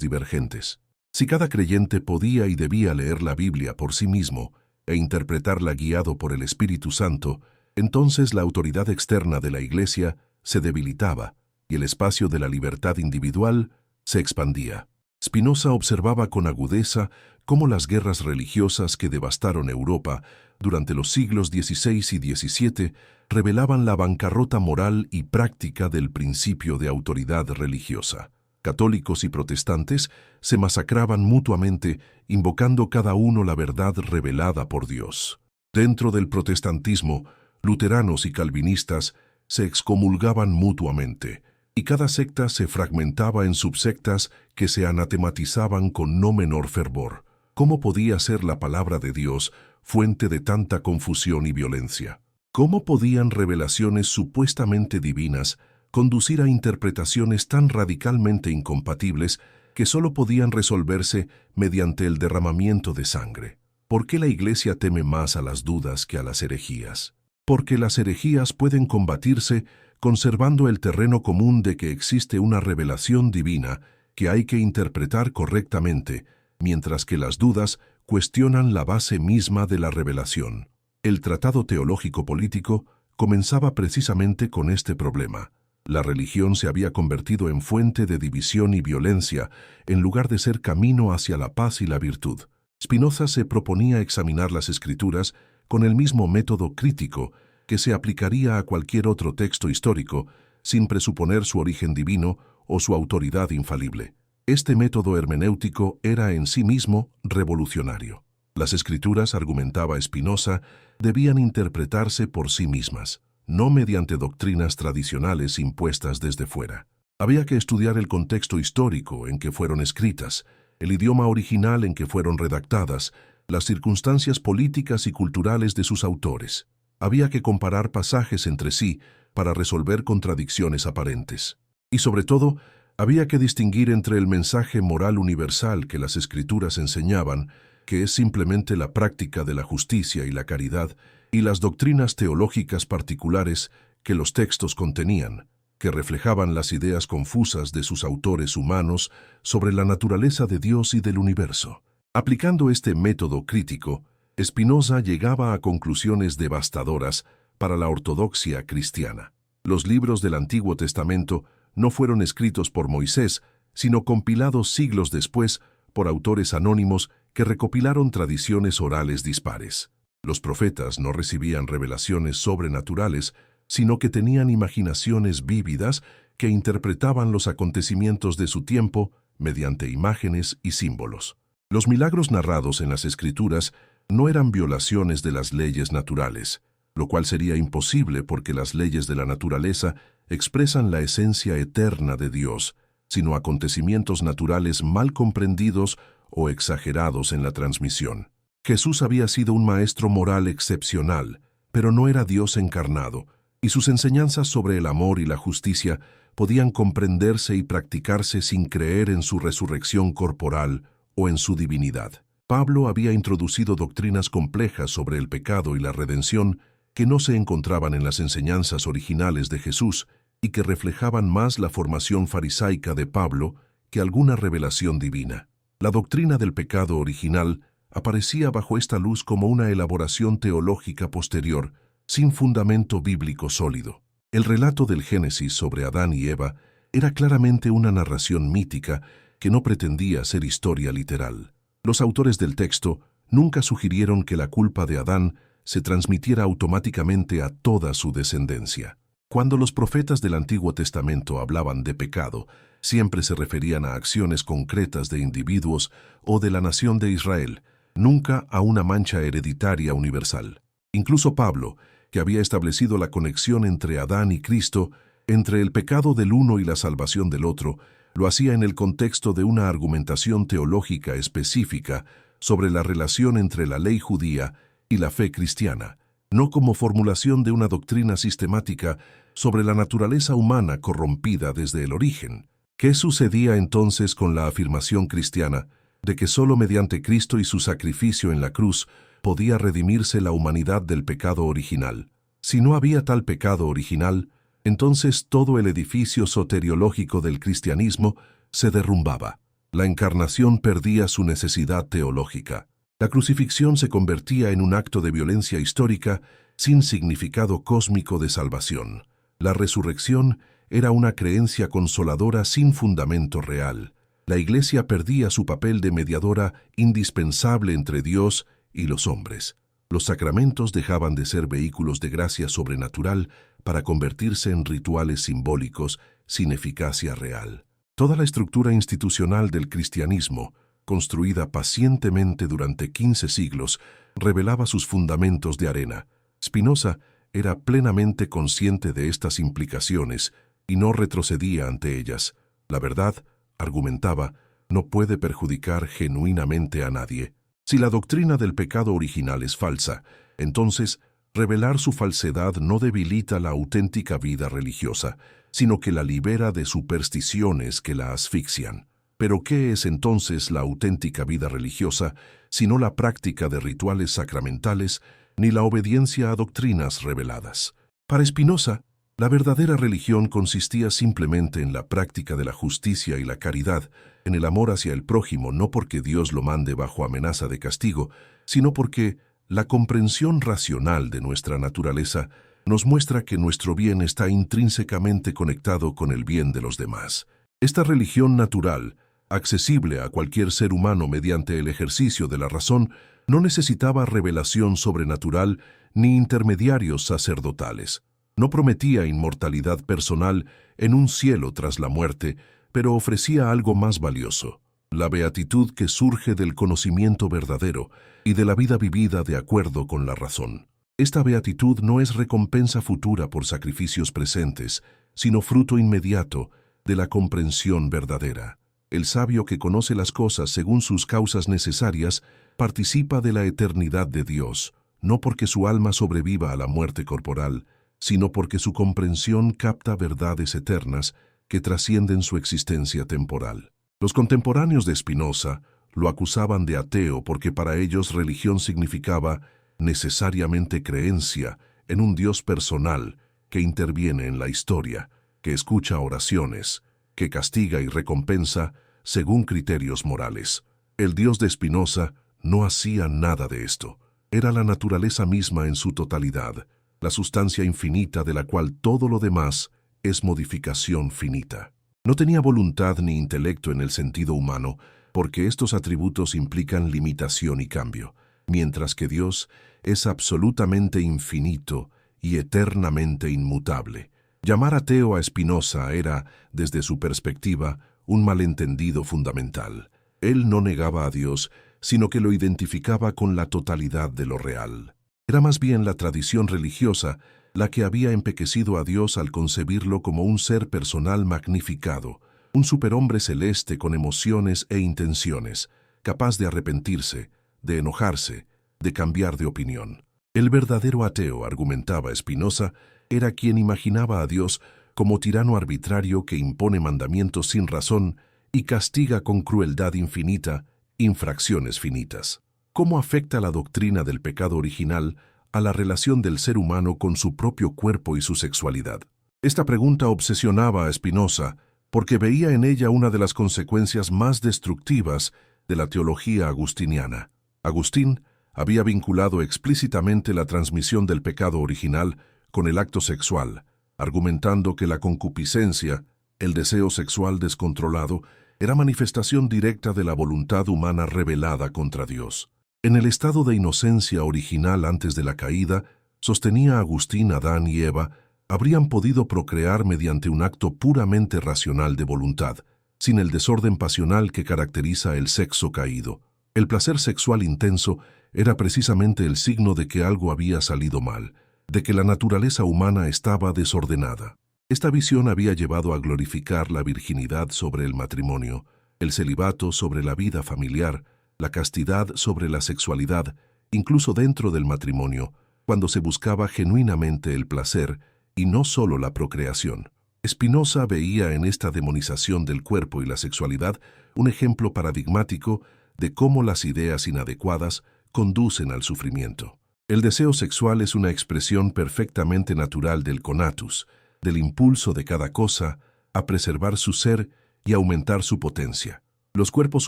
divergentes. Si cada creyente podía y debía leer la Biblia por sí mismo e interpretarla guiado por el Espíritu Santo, entonces la autoridad externa de la Iglesia se debilitaba y el espacio de la libertad individual se expandía. Spinoza observaba con agudeza cómo las guerras religiosas que devastaron Europa durante los siglos XVI y XVII revelaban la bancarrota moral y práctica del principio de autoridad religiosa. Católicos y protestantes se masacraban mutuamente, invocando cada uno la verdad revelada por Dios. Dentro del protestantismo, luteranos y calvinistas se excomulgaban mutuamente, y cada secta se fragmentaba en subsectas que se anatematizaban con no menor fervor. ¿Cómo podía ser la palabra de Dios fuente de tanta confusión y violencia? ¿Cómo podían revelaciones supuestamente divinas conducir a interpretaciones tan radicalmente incompatibles que solo podían resolverse mediante el derramamiento de sangre? ¿Por qué la Iglesia teme más a las dudas que a las herejías? Porque las herejías pueden combatirse conservando el terreno común de que existe una revelación divina que hay que interpretar correctamente, mientras que las dudas cuestionan la base misma de la revelación. El tratado teológico-político comenzaba precisamente con este problema. La religión se había convertido en fuente de división y violencia, en lugar de ser camino hacia la paz y la virtud. Spinoza se proponía examinar las Escrituras con el mismo método crítico que se aplicaría a cualquier otro texto histórico, sin presuponer su origen divino o su autoridad infalible. Este método hermenéutico era en sí mismo revolucionario. Las Escrituras, argumentaba Spinoza, debían interpretarse por sí mismas, no mediante doctrinas tradicionales impuestas desde fuera. Había que estudiar el contexto histórico en que fueron escritas, el idioma original en que fueron redactadas, las circunstancias políticas y culturales de sus autores. Había que comparar pasajes entre sí para resolver contradicciones aparentes. Y sobre todo, había que distinguir entre el mensaje moral universal que las Escrituras enseñaban, que es simplemente la práctica de la justicia y la caridad, y las doctrinas teológicas particulares que los textos contenían, que reflejaban las ideas confusas de sus autores humanos sobre la naturaleza de Dios y del universo. Aplicando este método crítico, Spinoza llegaba a conclusiones devastadoras para la ortodoxia cristiana. Los libros del Antiguo Testamento no fueron escritos por Moisés, sino compilados siglos después por autores anónimos que recopilaron tradiciones orales dispares. Los profetas no recibían revelaciones sobrenaturales, sino que tenían imaginaciones vívidas que interpretaban los acontecimientos de su tiempo mediante imágenes y símbolos. Los milagros narrados en las Escrituras no eran violaciones de las leyes naturales, lo cual sería imposible porque las leyes de la naturaleza expresan la esencia eterna de Dios, sino acontecimientos naturales mal comprendidos o exagerados en la transmisión. Jesús había sido un maestro moral excepcional, pero no era Dios encarnado, y sus enseñanzas sobre el amor y la justicia podían comprenderse y practicarse sin creer en su resurrección corporal o en su divinidad. Pablo había introducido doctrinas complejas sobre el pecado y la redención que no se encontraban en las enseñanzas originales de Jesús y que reflejaban más la formación farisaica de Pablo que alguna revelación divina. La doctrina del pecado original aparecía bajo esta luz como una elaboración teológica posterior, sin fundamento bíblico sólido. El relato del Génesis sobre Adán y Eva era claramente una narración mítica que no pretendía ser historia literal. Los autores del texto nunca sugirieron que la culpa de Adán se transmitiera automáticamente a toda su descendencia. Cuando los profetas del Antiguo Testamento hablaban de pecado, siempre se referían a acciones concretas de individuos o de la nación de Israel, nunca a una mancha hereditaria universal. Incluso Pablo, que había establecido la conexión entre Adán y Cristo, entre el pecado del uno y la salvación del otro, lo hacía en el contexto de una argumentación teológica específica sobre la relación entre la ley judía y la fe cristiana, no como formulación de una doctrina sistemática sobre la naturaleza humana corrompida desde el origen. ¿Qué sucedía entonces con la afirmación cristiana de que solo mediante Cristo y su sacrificio en la cruz podía redimirse la humanidad del pecado original? Si no había tal pecado original, entonces todo el edificio soteriológico del cristianismo se derrumbaba. La encarnación perdía su necesidad teológica. La crucifixión se convertía en un acto de violencia histórica sin significado cósmico de salvación. La resurrección era una creencia consoladora sin fundamento real. La Iglesia perdía su papel de mediadora indispensable entre Dios y los hombres. Los sacramentos dejaban de ser vehículos de gracia sobrenatural para convertirse en rituales simbólicos sin eficacia real. Toda la estructura institucional del cristianismo, construida pacientemente durante 15 siglos, revelaba sus fundamentos de arena. Spinoza era plenamente consciente de estas implicaciones y no retrocedía ante ellas. La verdad, argumentaba, no puede perjudicar genuinamente a nadie. Si la doctrina del pecado original es falsa, entonces revelar su falsedad no debilita la auténtica vida religiosa, sino que la libera de supersticiones que la asfixian. Pero ¿qué es entonces la auténtica vida religiosa, sino la práctica de rituales sacramentales ni la obediencia a doctrinas reveladas? Para Spinoza, la verdadera religión consistía simplemente en la práctica de la justicia y la caridad, en el amor hacia el prójimo, no porque Dios lo mande bajo amenaza de castigo, sino porque la comprensión racional de nuestra naturaleza nos muestra que nuestro bien está intrínsecamente conectado con el bien de los demás. Esta religión natural, accesible a cualquier ser humano mediante el ejercicio de la razón, no necesitaba revelación sobrenatural ni intermediarios sacerdotales. No prometía inmortalidad personal en un cielo tras la muerte, pero ofrecía algo más valioso: la beatitud que surge del conocimiento verdadero y de la vida vivida de acuerdo con la razón. Esta beatitud no es recompensa futura por sacrificios presentes, sino fruto inmediato de la comprensión verdadera. El sabio que conoce las cosas según sus causas necesarias participa de la eternidad de Dios, no porque su alma sobreviva a la muerte corporal, sino porque su comprensión capta verdades eternas que trascienden su existencia temporal. Los contemporáneos de Spinoza lo acusaban de ateo porque para ellos religión significaba necesariamente creencia en un Dios personal que interviene en la historia, que escucha oraciones, que castiga y recompensa según criterios morales. El Dios de Spinoza no hacía nada de esto. Era la naturaleza misma en su totalidad, la sustancia infinita de la cual todo lo demás es modificación finita. No tenía voluntad ni intelecto en el sentido humano, porque estos atributos implican limitación y cambio, mientras que Dios es absolutamente infinito y eternamente inmutable. Llamar ateo a Spinoza era, desde su perspectiva, un malentendido fundamental. Él no negaba a Dios, sino que lo identificaba con la totalidad de lo real. Era más bien la tradición religiosa la que había empequecido a Dios al concebirlo como un ser personal magnificado, un superhombre celeste con emociones e intenciones, capaz de arrepentirse, de enojarse, de cambiar de opinión. El verdadero ateo, argumentaba Spinoza, era quien imaginaba a Dios como tirano arbitrario que impone mandamientos sin razón y castiga con crueldad infinita infracciones finitas. ¿Cómo afecta la doctrina del pecado original a la relación del ser humano con su propio cuerpo y su sexualidad? Esta pregunta obsesionaba a Spinoza porque veía en ella una de las consecuencias más destructivas de la teología agustiniana. Agustín había vinculado explícitamente la transmisión del pecado original con el acto sexual, argumentando que la concupiscencia, el deseo sexual descontrolado, era manifestación directa de la voluntad humana rebelada contra Dios. En el estado de inocencia original antes de la caída, sostenía Agustín, Adán y Eva habrían podido procrear mediante un acto puramente racional de voluntad, sin el desorden pasional que caracteriza el sexo caído. El placer sexual intenso era precisamente el signo de que algo había salido mal, de que la naturaleza humana estaba desordenada. Esta visión había llevado a glorificar la virginidad sobre el matrimonio, el celibato sobre la vida familiar, la castidad sobre la sexualidad, incluso dentro del matrimonio, cuando se buscaba genuinamente el placer y no solo la procreación. Spinoza veía en esta demonización del cuerpo y la sexualidad un ejemplo paradigmático de cómo las ideas inadecuadas conducen al sufrimiento. El deseo sexual es una expresión perfectamente natural del conatus, del impulso de cada cosa a preservar su ser y aumentar su potencia. Los cuerpos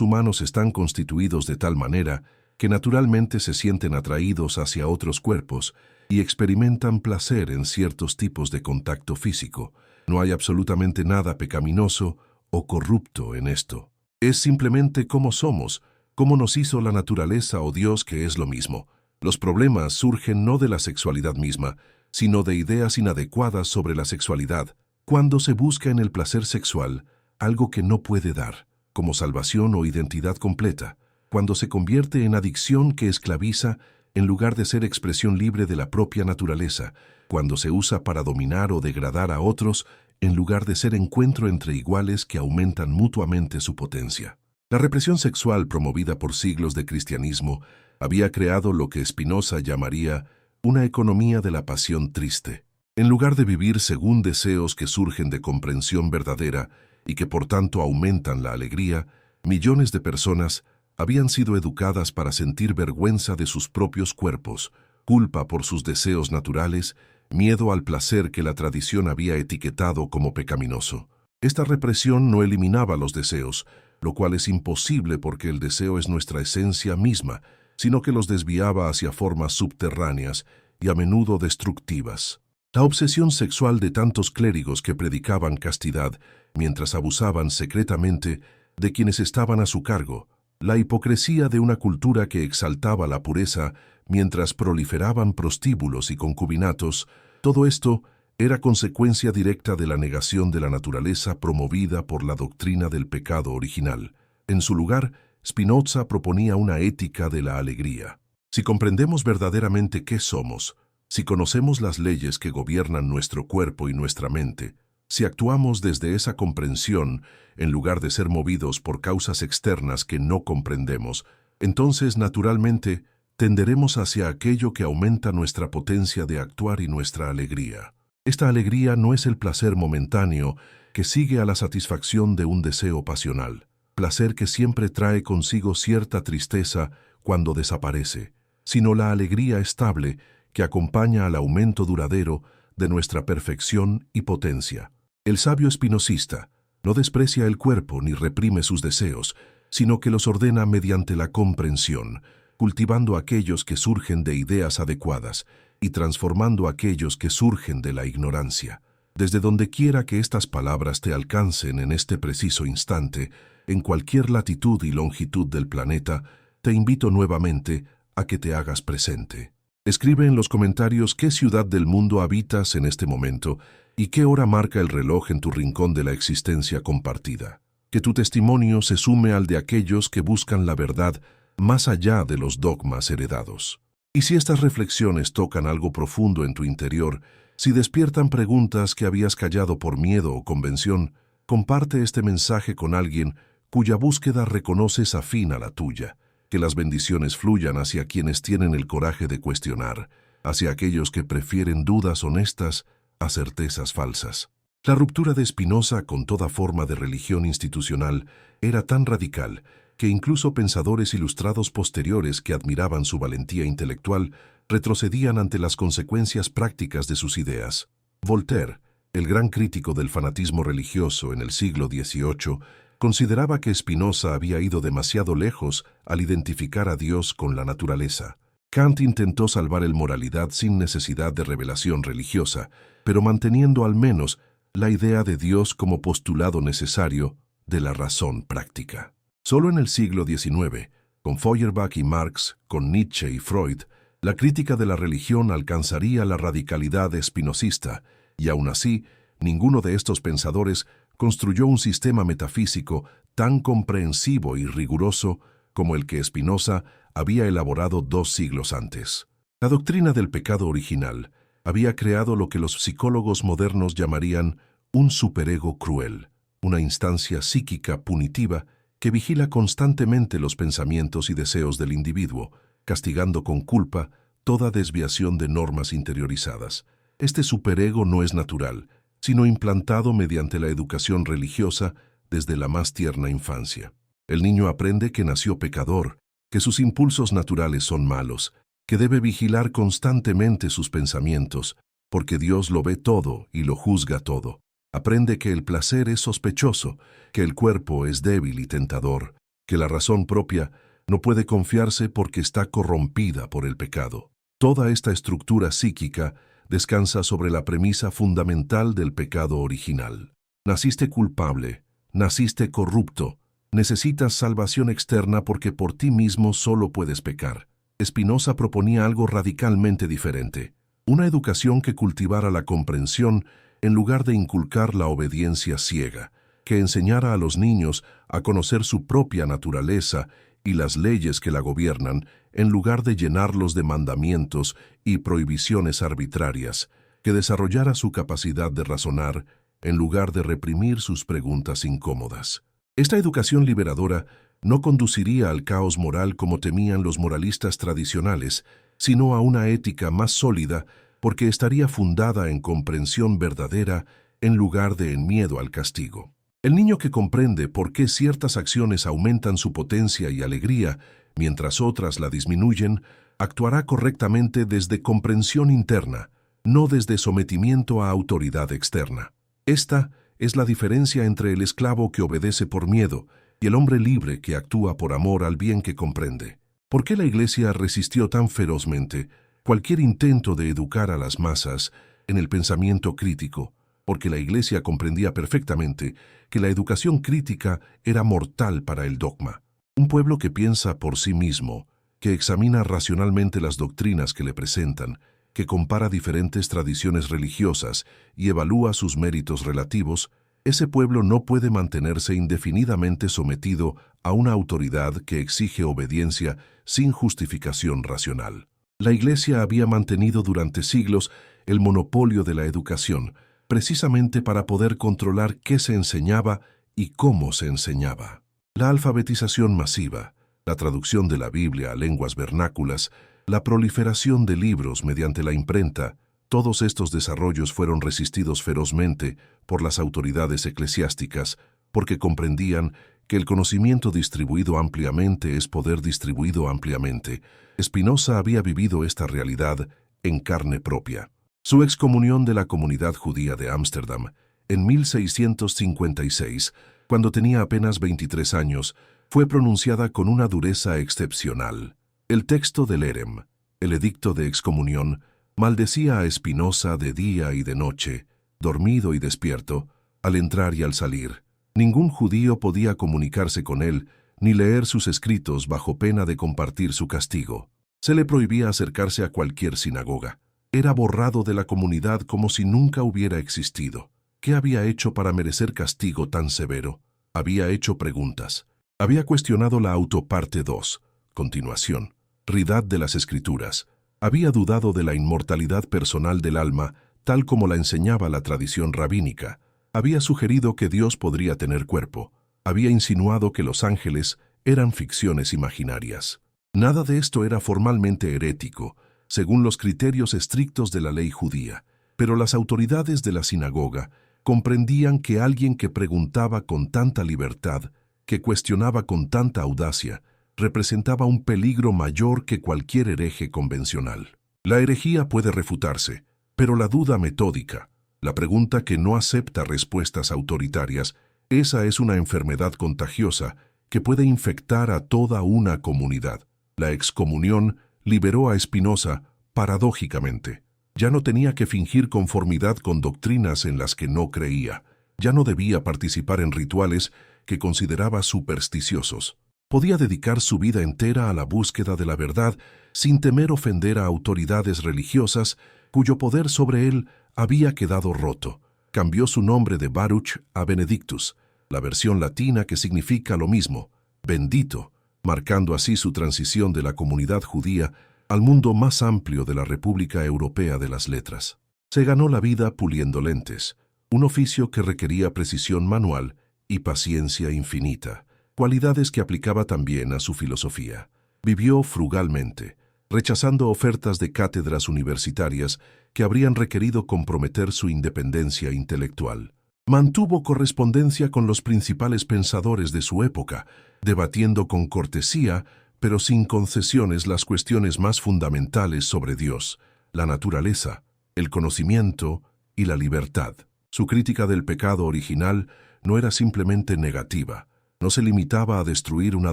humanos están constituidos de tal manera que naturalmente se sienten atraídos hacia otros cuerpos y experimentan placer en ciertos tipos de contacto físico. No hay absolutamente nada pecaminoso o corrupto en esto. Es simplemente cómo somos, cómo nos hizo la naturaleza o Dios, que es lo mismo. Los problemas surgen no de la sexualidad misma, sino de ideas inadecuadas sobre la sexualidad, cuando se busca en el placer sexual algo que no puede dar, como salvación o identidad completa, cuando se convierte en adicción que esclaviza en lugar de ser expresión libre de la propia naturaleza, cuando se usa para dominar o degradar a otros en lugar de ser encuentro entre iguales que aumentan mutuamente su potencia. La represión sexual promovida por siglos de cristianismo había creado lo que Spinoza llamaría una economía de la pasión triste. En lugar de vivir según deseos que surgen de comprensión verdadera y que por tanto aumentan la alegría, millones de personas habían sido educadas para sentir vergüenza de sus propios cuerpos, culpa por sus deseos naturales, miedo al placer que la tradición había etiquetado como pecaminoso. Esta represión no eliminaba los deseos, lo cual es imposible porque el deseo es nuestra esencia misma, sino que los desviaba hacia formas subterráneas y a menudo destructivas. La obsesión sexual de tantos clérigos que predicaban castidad mientras abusaban secretamente de quienes estaban a su cargo, la hipocresía de una cultura que exaltaba la pureza mientras proliferaban prostíbulos y concubinatos, todo esto era consecuencia directa de la negación de la naturaleza promovida por la doctrina del pecado original. En su lugar, Spinoza proponía una ética de la alegría. Si comprendemos verdaderamente qué somos, si conocemos las leyes que gobiernan nuestro cuerpo y nuestra mente, si actuamos desde esa comprensión, en lugar de ser movidos por causas externas que no comprendemos, entonces, naturalmente, tenderemos hacia aquello que aumenta nuestra potencia de actuar y nuestra alegría. Esta alegría no es el placer momentáneo que sigue a la satisfacción de un deseo pasional, placer que siempre trae consigo cierta tristeza cuando desaparece, sino la alegría estable que acompaña al aumento duradero de nuestra perfección y potencia. El sabio espinosista no desprecia el cuerpo ni reprime sus deseos, sino que los ordena mediante la comprensión, cultivando aquellos que surgen de ideas adecuadas y transformando aquellos que surgen de la ignorancia. Desde donde quiera que estas palabras te alcancen en este preciso instante, en cualquier latitud y longitud del planeta, te invito nuevamente a que te hagas presente. Escribe en los comentarios qué ciudad del mundo habitas en este momento y qué hora marca el reloj en tu rincón de la existencia compartida. Que tu testimonio se sume al de aquellos que buscan la verdad más allá de los dogmas heredados. Y si estas reflexiones tocan algo profundo en tu interior, si despiertan preguntas que habías callado por miedo o convención, comparte este mensaje con alguien cuya búsqueda reconoces afín a la tuya. Que las bendiciones fluyan hacia quienes tienen el coraje de cuestionar, hacia aquellos que prefieren dudas honestas a certezas falsas. La ruptura de Spinoza con toda forma de religión institucional era tan radical que incluso pensadores ilustrados posteriores que admiraban su valentía intelectual retrocedían ante las consecuencias prácticas de sus ideas. Voltaire, el gran crítico del fanatismo religioso en el siglo XVIII, consideraba que Spinoza había ido demasiado lejos al identificar a Dios con la naturaleza. Kant intentó salvar el moralidad sin necesidad de revelación religiosa, pero manteniendo al menos la idea de Dios como postulado necesario de la razón práctica. Solo en el siglo XIX, con Feuerbach y Marx, con Nietzsche y Freud, la crítica de la religión alcanzaría la radicalidad espinosista, y aún así, ninguno de estos pensadores construyó un sistema metafísico tan comprensivo y riguroso como el que Spinoza había elaborado 2 siglos antes. La doctrina del pecado original había creado lo que los psicólogos modernos llamarían un superego cruel, una instancia psíquica punitiva que vigila constantemente los pensamientos y deseos del individuo, castigando con culpa toda desviación de normas interiorizadas. Este superego no es natural, sino implantado mediante la educación religiosa desde la más tierna infancia. El niño aprende que nació pecador, que sus impulsos naturales son malos, que debe vigilar constantemente sus pensamientos, porque Dios lo ve todo y lo juzga todo. Aprende que el placer es sospechoso, que el cuerpo es débil y tentador, que la razón propia no puede confiarse porque está corrompida por el pecado. Toda esta estructura psíquica descansa sobre la premisa fundamental del pecado original. Naciste culpable, naciste corrupto, necesitas salvación externa porque por ti mismo solo puedes pecar. Spinoza proponía algo radicalmente diferente, una educación que cultivara la comprensión en lugar de inculcar la obediencia ciega, que enseñara a los niños a conocer su propia naturaleza y las leyes que la gobiernan, en lugar de llenarlos de mandamientos y prohibiciones arbitrarias, que desarrollara su capacidad de razonar en lugar de reprimir sus preguntas incómodas. Esta educación liberadora no conduciría al caos moral como temían los moralistas tradicionales, sino a una ética más sólida porque estaría fundada en comprensión verdadera en lugar de en miedo al castigo. El niño que comprende por qué ciertas acciones aumentan su potencia y alegría, mientras otras la disminuyen, actuará correctamente desde comprensión interna, no desde sometimiento a autoridad externa. Esta es la diferencia entre el esclavo que obedece por miedo y el hombre libre que actúa por amor al bien que comprende. ¿Por qué la Iglesia resistió tan ferozmente cualquier intento de educar a las masas en el pensamiento crítico? Porque la Iglesia comprendía perfectamente que la educación crítica era mortal para el dogma. Un pueblo que piensa por sí mismo, que examina racionalmente las doctrinas que le presentan, que compara diferentes tradiciones religiosas y evalúa sus méritos relativos, ese pueblo no puede mantenerse indefinidamente sometido a una autoridad que exige obediencia sin justificación racional. La Iglesia había mantenido durante siglos el monopolio de la educación, precisamente para poder controlar qué se enseñaba y cómo se enseñaba. La alfabetización masiva, la traducción de la Biblia a lenguas vernáculas, la proliferación de libros mediante la imprenta, todos estos desarrollos fueron resistidos ferozmente por las autoridades eclesiásticas porque comprendían que el conocimiento distribuido ampliamente es poder distribuido ampliamente. Spinoza había vivido esta realidad en carne propia. Su excomunión de la comunidad judía de Ámsterdam en 1656, cuando tenía apenas 23 años, fue pronunciada con una dureza excepcional. El texto del Érem, el edicto de excomunión, maldecía a Spinoza de día y de noche, dormido y despierto, al entrar y al salir. Ningún judío podía comunicarse con él ni leer sus escritos bajo pena de compartir su castigo. Se le prohibía acercarse a cualquier sinagoga. Era borrado de la comunidad como si nunca hubiera existido. ¿Qué había hecho para merecer castigo tan severo? Había hecho preguntas. Había cuestionado la autoparte 2, continuación, ridad de las Escrituras. Había dudado de la inmortalidad personal del alma, tal como la enseñaba la tradición rabínica. Había sugerido que Dios podría tener cuerpo. Había insinuado que los ángeles eran ficciones imaginarias. Nada de esto era formalmente herético, según los criterios estrictos de la ley judía, pero las autoridades de la sinagoga comprendían que alguien que preguntaba con tanta libertad, que cuestionaba con tanta audacia, representaba un peligro mayor que cualquier hereje convencional. La herejía puede refutarse, pero la duda metódica, la pregunta que no acepta respuestas autoritarias, esa es una enfermedad contagiosa que puede infectar a toda una comunidad. La excomunión liberó a Spinoza, paradójicamente. Ya no tenía que fingir conformidad con doctrinas en las que no creía. Ya no debía participar en rituales que consideraba supersticiosos. Podía dedicar su vida entera a la búsqueda de la verdad sin temer ofender a autoridades religiosas cuyo poder sobre él había quedado roto. Cambió su nombre de Baruch a Benedictus, la versión latina que significa lo mismo, bendito, marcando así su transición de la comunidad judía al mundo más amplio de la República Europea de las Letras. Se ganó la vida puliendo lentes, un oficio que requería precisión manual y paciencia infinita, cualidades que aplicaba también a su filosofía. Vivió frugalmente, rechazando ofertas de cátedras universitarias que habrían requerido comprometer su independencia intelectual. Mantuvo correspondencia con los principales pensadores de su época, debatiendo con cortesía, pero sin concesiones, las cuestiones más fundamentales sobre Dios, la naturaleza, el conocimiento y la libertad. Su crítica del pecado original no era simplemente negativa, no se limitaba a destruir una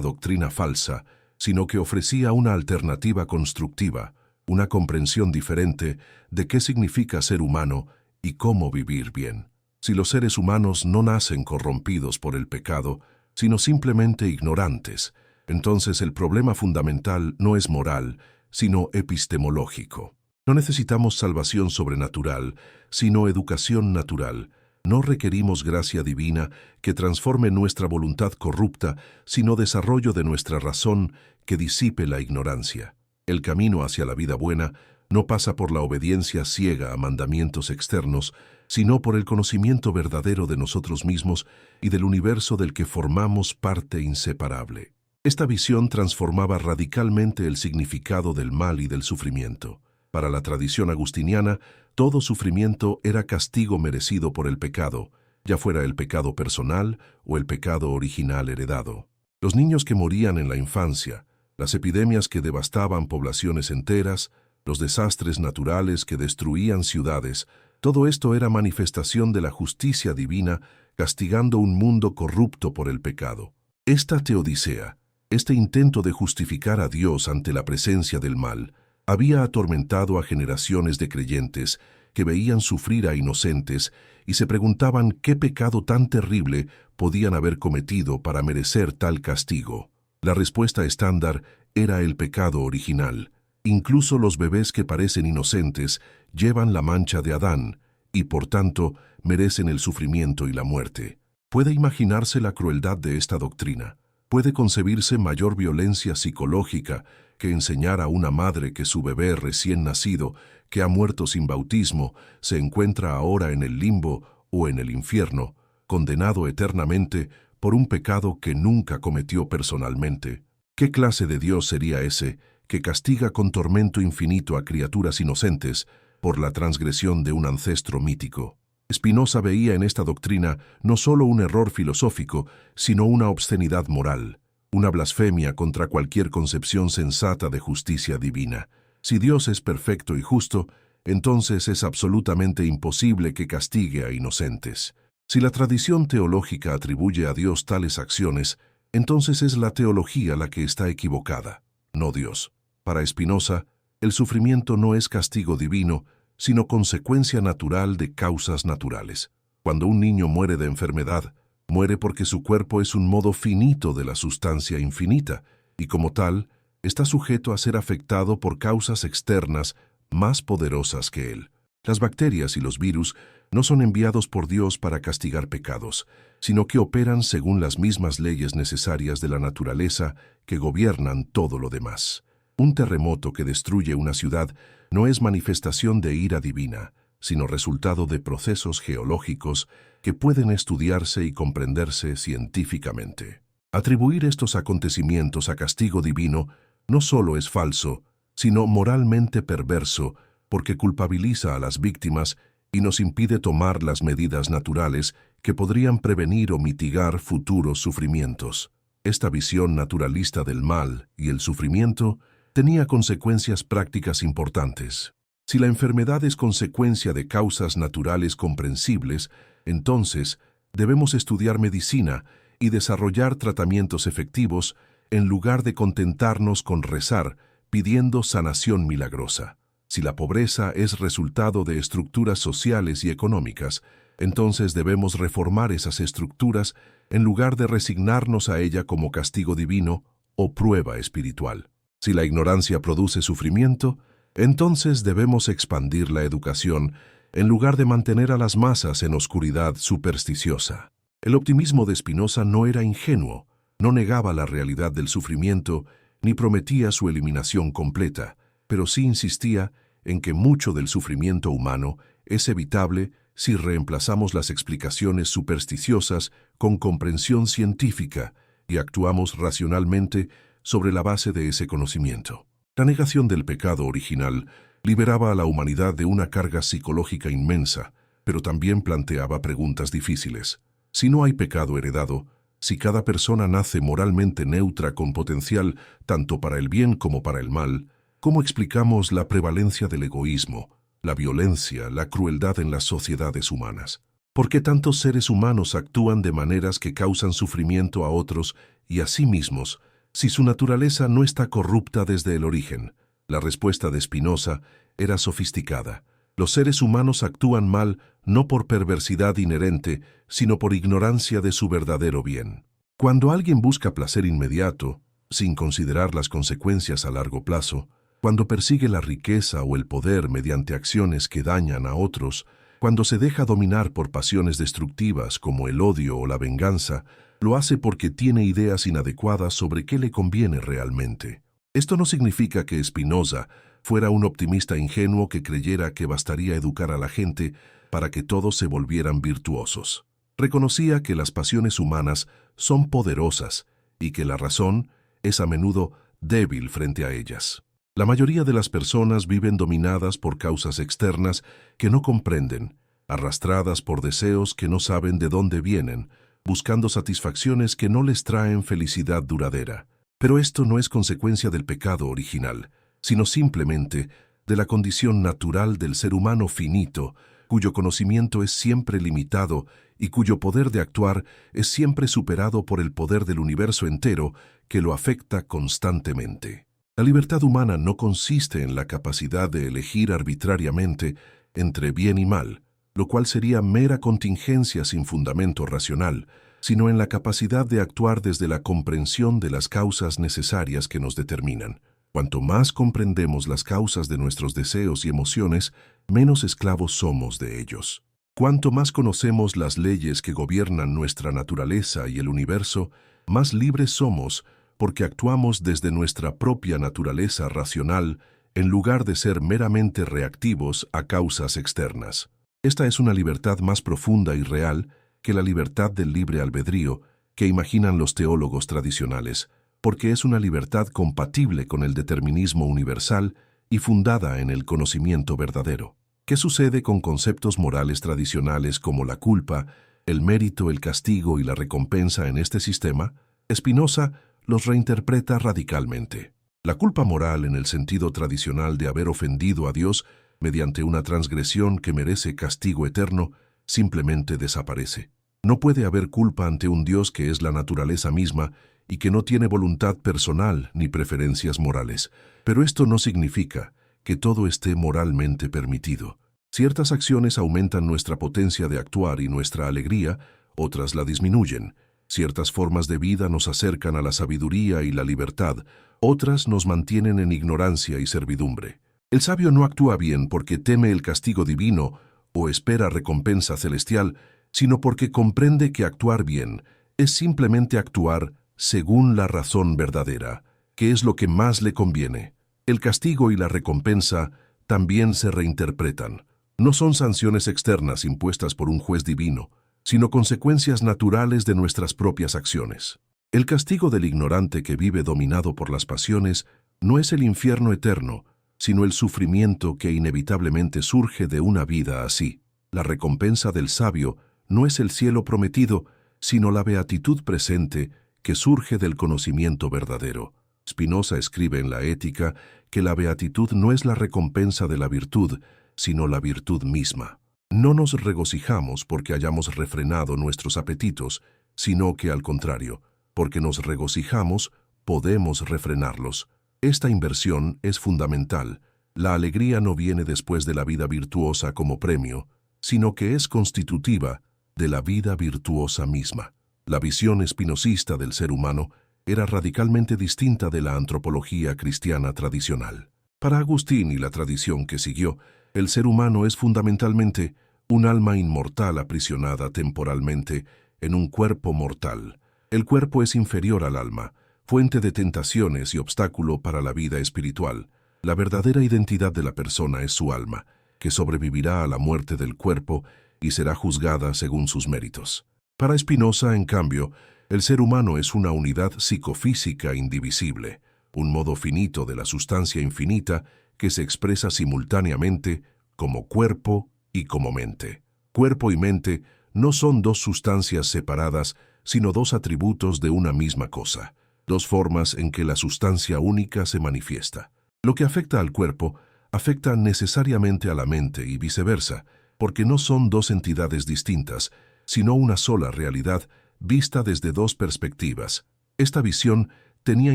doctrina falsa, sino que ofrecía una alternativa constructiva, una comprensión diferente de qué significa ser humano y cómo vivir bien. Si los seres humanos no nacen corrompidos por el pecado, sino simplemente ignorantes, entonces el problema fundamental no es moral, sino epistemológico. No necesitamos salvación sobrenatural, sino educación natural. No requerimos gracia divina que transforme nuestra voluntad corrupta, sino desarrollo de nuestra razón que disipe la ignorancia. El camino hacia la vida buena no pasa por la obediencia ciega a mandamientos externos, sino por el conocimiento verdadero de nosotros mismos y del universo del que formamos parte inseparable. Esta visión transformaba radicalmente el significado del mal y del sufrimiento. Para la tradición agustiniana, todo sufrimiento era castigo merecido por el pecado, ya fuera el pecado personal o el pecado original heredado. Los niños que morían en la infancia, las epidemias que devastaban poblaciones enteras, los desastres naturales que destruían ciudades, todo esto era manifestación de la justicia divina castigando un mundo corrupto por el pecado. Esta teodicea, este intento de justificar a Dios ante la presencia del mal, había atormentado a generaciones de creyentes que veían sufrir a inocentes y se preguntaban qué pecado tan terrible podían haber cometido para merecer tal castigo. La respuesta estándar era el pecado original. Incluso los bebés que parecen inocentes llevan la mancha de Adán y, por tanto, merecen el sufrimiento y la muerte. ¿Puede imaginarse la crueldad de esta doctrina? ¿Puede concebirse mayor violencia psicológica que enseñar a una madre que su bebé recién nacido, que ha muerto sin bautismo, se encuentra ahora en el limbo o en el infierno, condenado eternamente por un pecado que nunca cometió personalmente? ¿Qué clase de Dios sería ese que castiga con tormento infinito a criaturas inocentes por la transgresión de un ancestro mítico? Spinoza veía en esta doctrina no solo un error filosófico, sino una obscenidad moral, una blasfemia contra cualquier concepción sensata de justicia divina. Si Dios es perfecto y justo, entonces es absolutamente imposible que castigue a inocentes. Si la tradición teológica atribuye a Dios tales acciones, entonces es la teología la que está equivocada, no Dios. Para Spinoza, el sufrimiento no es castigo divino, sino consecuencia natural de causas naturales. Cuando un niño muere de enfermedad, muere porque su cuerpo es un modo finito de la sustancia infinita, y como tal, está sujeto a ser afectado por causas externas más poderosas que él. Las bacterias y los virus no son enviados por Dios para castigar pecados, sino que operan según las mismas leyes necesarias de la naturaleza que gobiernan todo lo demás. Un terremoto que destruye una ciudad no es manifestación de ira divina, sino resultado de procesos geológicos que pueden estudiarse y comprenderse científicamente. Atribuir estos acontecimientos a castigo divino no solo es falso, sino moralmente perverso, porque culpabiliza a las víctimas y nos impide tomar las medidas naturales que podrían prevenir o mitigar futuros sufrimientos. Esta visión naturalista del mal y el sufrimiento tenía consecuencias prácticas importantes. Si la enfermedad es consecuencia de causas naturales comprensibles, entonces debemos estudiar medicina y desarrollar tratamientos efectivos en lugar de contentarnos con rezar, pidiendo sanación milagrosa. Si la pobreza es resultado de estructuras sociales y económicas, entonces debemos reformar esas estructuras en lugar de resignarnos a ella como castigo divino o prueba espiritual. Si la ignorancia produce sufrimiento, entonces debemos expandir la educación en lugar de mantener a las masas en oscuridad supersticiosa. El optimismo de Spinoza no era ingenuo, no negaba la realidad del sufrimiento ni prometía su eliminación completa, pero sí insistía en que mucho del sufrimiento humano es evitable si reemplazamos las explicaciones supersticiosas con comprensión científica y actuamos racionalmente sobre la base de ese conocimiento. La negación del pecado original liberaba a la humanidad de una carga psicológica inmensa, pero también planteaba preguntas difíciles. Si no hay pecado heredado, si cada persona nace moralmente neutra con potencial tanto para el bien como para el mal, ¿cómo explicamos la prevalencia del egoísmo, la violencia, la crueldad en las sociedades humanas? ¿Por qué tantos seres humanos actúan de maneras que causan sufrimiento a otros y a sí mismos, si su naturaleza no está corrupta desde el origen? La respuesta de Spinoza era sofisticada. Los seres humanos actúan mal no por perversidad inherente, sino por ignorancia de su verdadero bien. Cuando alguien busca placer inmediato, sin considerar las consecuencias a largo plazo, cuando persigue la riqueza o el poder mediante acciones que dañan a otros, cuando se deja dominar por pasiones destructivas como el odio o la venganza, lo hace porque tiene ideas inadecuadas sobre qué le conviene realmente. Esto no significa que Spinoza fuera un optimista ingenuo que creyera que bastaría educar a la gente para que todos se volvieran virtuosos. Reconocía que las pasiones humanas son poderosas y que la razón es a menudo débil frente a ellas. La mayoría de las personas viven dominadas por causas externas que no comprenden, arrastradas por deseos que no saben de dónde vienen, buscando satisfacciones que no les traen felicidad duradera. Pero esto no es consecuencia del pecado original, sino simplemente de la condición natural del ser humano finito, cuyo conocimiento es siempre limitado y cuyo poder de actuar es siempre superado por el poder del universo entero que lo afecta constantemente. La libertad humana no consiste en la capacidad de elegir arbitrariamente entre bien y mal, lo cual sería mera contingencia sin fundamento racional, sino en la capacidad de actuar desde la comprensión de las causas necesarias que nos determinan. Cuanto más comprendemos las causas de nuestros deseos y emociones, menos esclavos somos de ellos. Cuanto más conocemos las leyes que gobiernan nuestra naturaleza y el universo, más libres somos porque actuamos desde nuestra propia naturaleza racional en lugar de ser meramente reactivos a causas externas. Esta es una libertad más profunda y real que la libertad del libre albedrío que imaginan los teólogos tradicionales, porque es una libertad compatible con el determinismo universal y fundada en el conocimiento verdadero. ¿Qué sucede con conceptos morales tradicionales como la culpa, el mérito, el castigo y la recompensa en este sistema? Spinoza los reinterpreta radicalmente. La culpa moral en el sentido tradicional de haber ofendido a Dios mediante una transgresión que merece castigo eterno simplemente desaparece. No puede haber culpa ante un Dios que es la naturaleza misma y que no tiene voluntad personal ni preferencias morales. Pero esto no significa que todo esté moralmente permitido. Ciertas acciones aumentan nuestra potencia de actuar y nuestra alegría, otras la disminuyen. Ciertas formas de vida nos acercan a la sabiduría y la libertad, otras nos mantienen en ignorancia y servidumbre. El sabio no actúa bien porque teme el castigo divino o espera recompensa celestial, sino porque comprende que actuar bien es simplemente actuar según la razón verdadera, que es lo que más le conviene. El castigo y la recompensa también se reinterpretan. No son sanciones externas impuestas por un juez divino, sino consecuencias naturales de nuestras propias acciones. El castigo del ignorante que vive dominado por las pasiones no es el infierno eterno, sino el sufrimiento que inevitablemente surge de una vida así. La recompensa del sabio no es el cielo prometido, sino la beatitud presente que surge del conocimiento verdadero. Spinoza escribe en la Ética que la beatitud no es la recompensa de la virtud, sino la virtud misma. No nos regocijamos porque hayamos refrenado nuestros apetitos, sino que al contrario, porque nos regocijamos, podemos refrenarlos. Esta inversión es fundamental. La alegría no viene después de la vida virtuosa como premio, sino que es constitutiva de la vida virtuosa misma. La visión espinosista del ser humano era radicalmente distinta de la antropología cristiana tradicional. Para Agustín y la tradición que siguió, el ser humano es fundamentalmente un alma inmortal aprisionada temporalmente en un cuerpo mortal. El cuerpo es inferior al alma, fuente de tentaciones y obstáculo para la vida espiritual. La verdadera identidad de la persona es su alma, que sobrevivirá a la muerte del cuerpo y será juzgada según sus méritos. Para Spinoza, en cambio, el ser humano es una unidad psicofísica indivisible, un modo finito de la sustancia infinita que se expresa simultáneamente como cuerpo y como mente. Cuerpo y mente no son dos sustancias separadas, sino dos atributos de una misma cosa, dos formas en que la sustancia única se manifiesta. Lo que afecta al cuerpo afecta necesariamente a la mente y viceversa, porque no son dos entidades distintas, sino una sola realidad vista desde dos perspectivas. Esta visión tenía